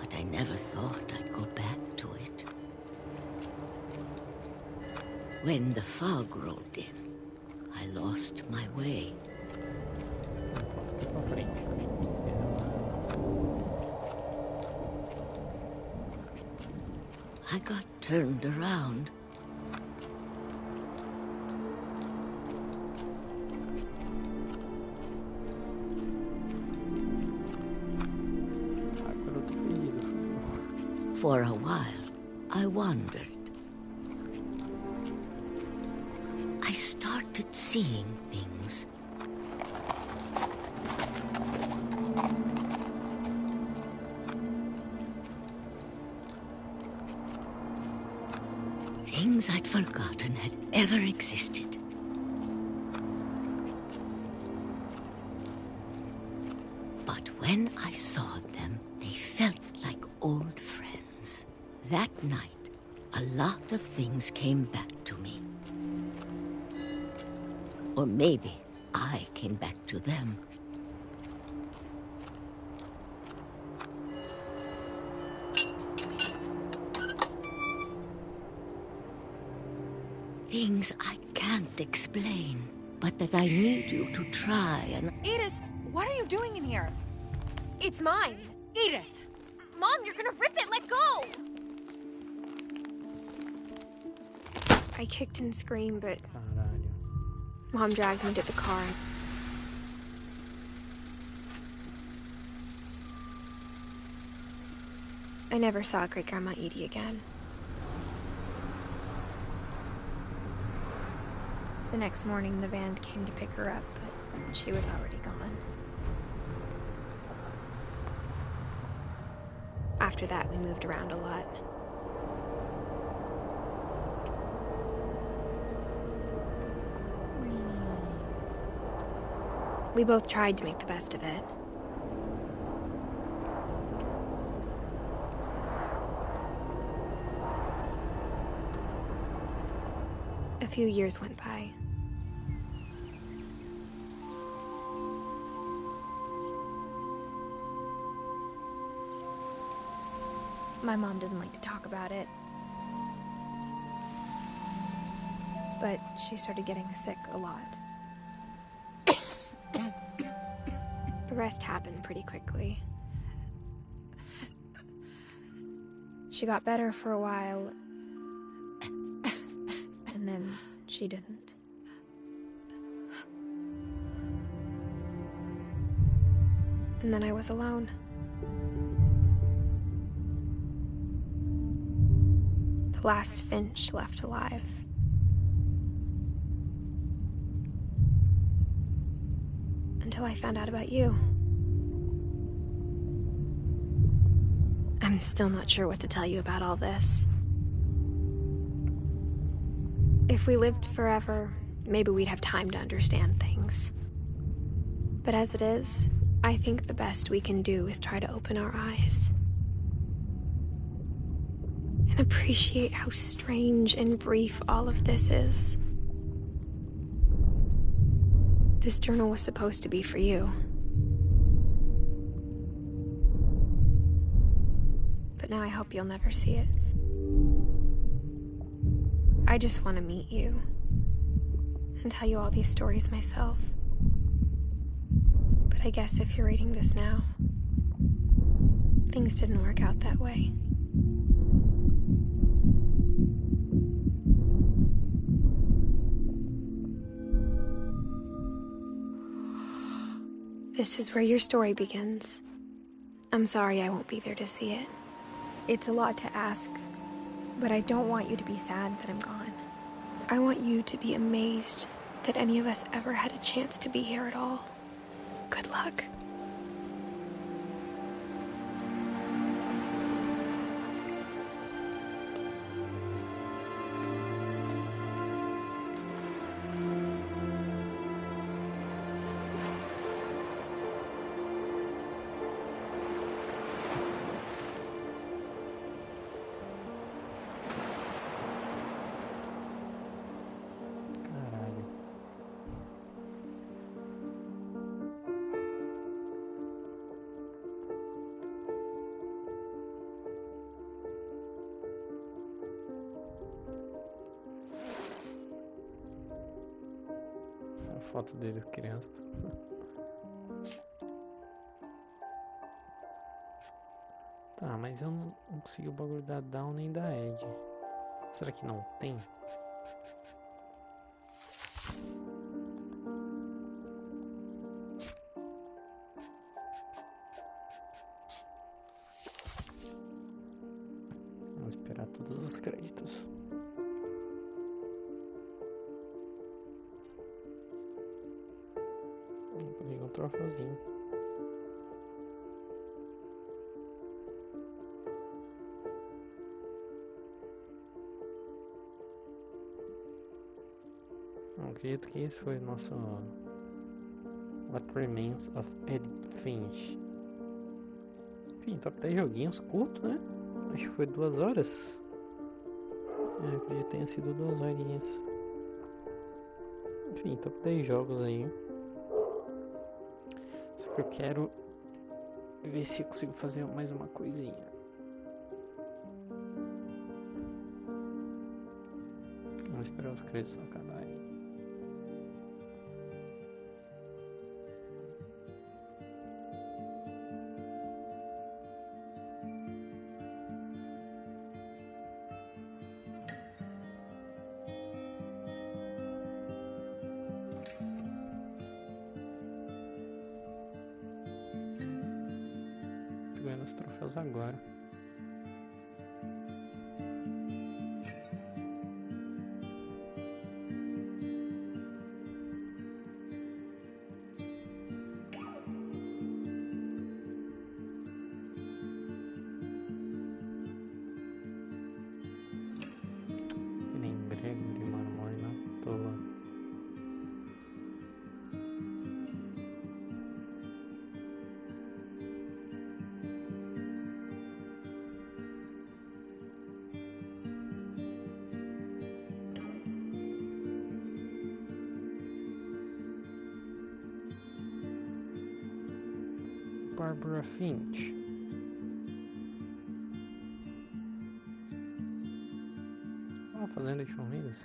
But I never thought I'd go back to it. When the fog rolled in, I lost my way. I got turned around. For a while, I wandered. I started seeing things. Things I'd forgotten had ever existed. But when I saw them, they felt like old friends. That night, a lot of things came back to me. Or maybe I came back to them. Things I can't explain, but that I need you to try and... Edith, what are you doing in here? It's mine. Edith! Mom, you're gonna rip it! Let go! I kicked and screamed, but Mom dragged me to the car. I never saw Great-Grandma Edie again. The next morning, the van came to pick her up, but she was already gone. After that, we moved around a lot. We both tried to make the best of it. A few years went by. My mom didn't like to talk about it. But she started getting sick a lot. The rest happened pretty quickly. She got better for a while, and then she didn't. And then I was alone. The last Finch left alive. Until I found out about you. I'm still not sure what to tell you about all this. If we lived forever, maybe we'd have time to understand things. But as it is, I think the best we can do is try to open our eyes. And appreciate how strange and brief all of this is. This journal was supposed to be for you. But now I hope you'll never see it. I just want to meet you and tell you all these stories myself. But I guess if you're reading this now, things didn't work out that way. This is where your story begins. I'm sorry I won't be there to see it. It's a lot to ask, but I don't want you to be sad that I'm gone. I want you to be amazed that any of us ever had a chance to be here at all. Good luck. Foto deles crianças. Tá, mas eu não consegui o bagulho da Dawn nem da Ed. Será que não tem? Vamos esperar todos os créditos. Consegui um troféuzinho. Acredito que esse foi o nosso What Remains of Edith Finch. Enfim, top 10 joguinhos curtos, né? Acho que foi 2 horas. Acredito que tenha sido 2 horinhas. Enfim, top 10 jogos aí. Só que eu quero ver se eu consigo fazer mais uma coisinha. Vamos esperar os créditos acabarem. Ganhando os troféus agora. E nem Gregory, mano, morre na toa. Barbara Finch. Fazenda de famílias.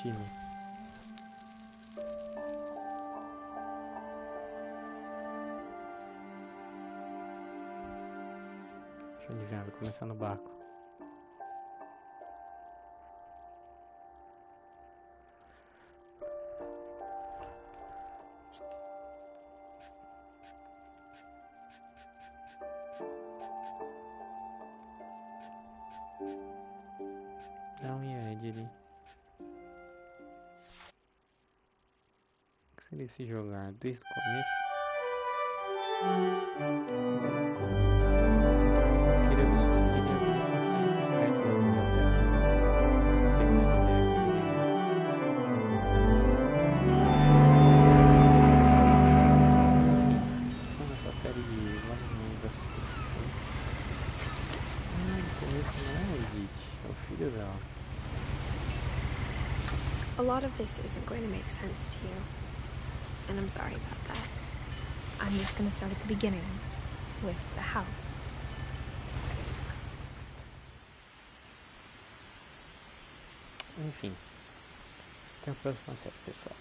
destino. Deixa eu adivinhar, vai começar no barco. Não ia, Edith. O que seria se jogar desde o começo? Queria ver se conseguiria abrir uma passagem secreta da biblioteca. Terminar de ler aquele livro. Estou nessa série de Laminhos da no começo não é Edith, é o filho dela. A lot of this isn't going to make sense to you, and I'm sorry about that. I'm just going to start at the beginning, with the house. Enfim, até a próxima série, pessoal.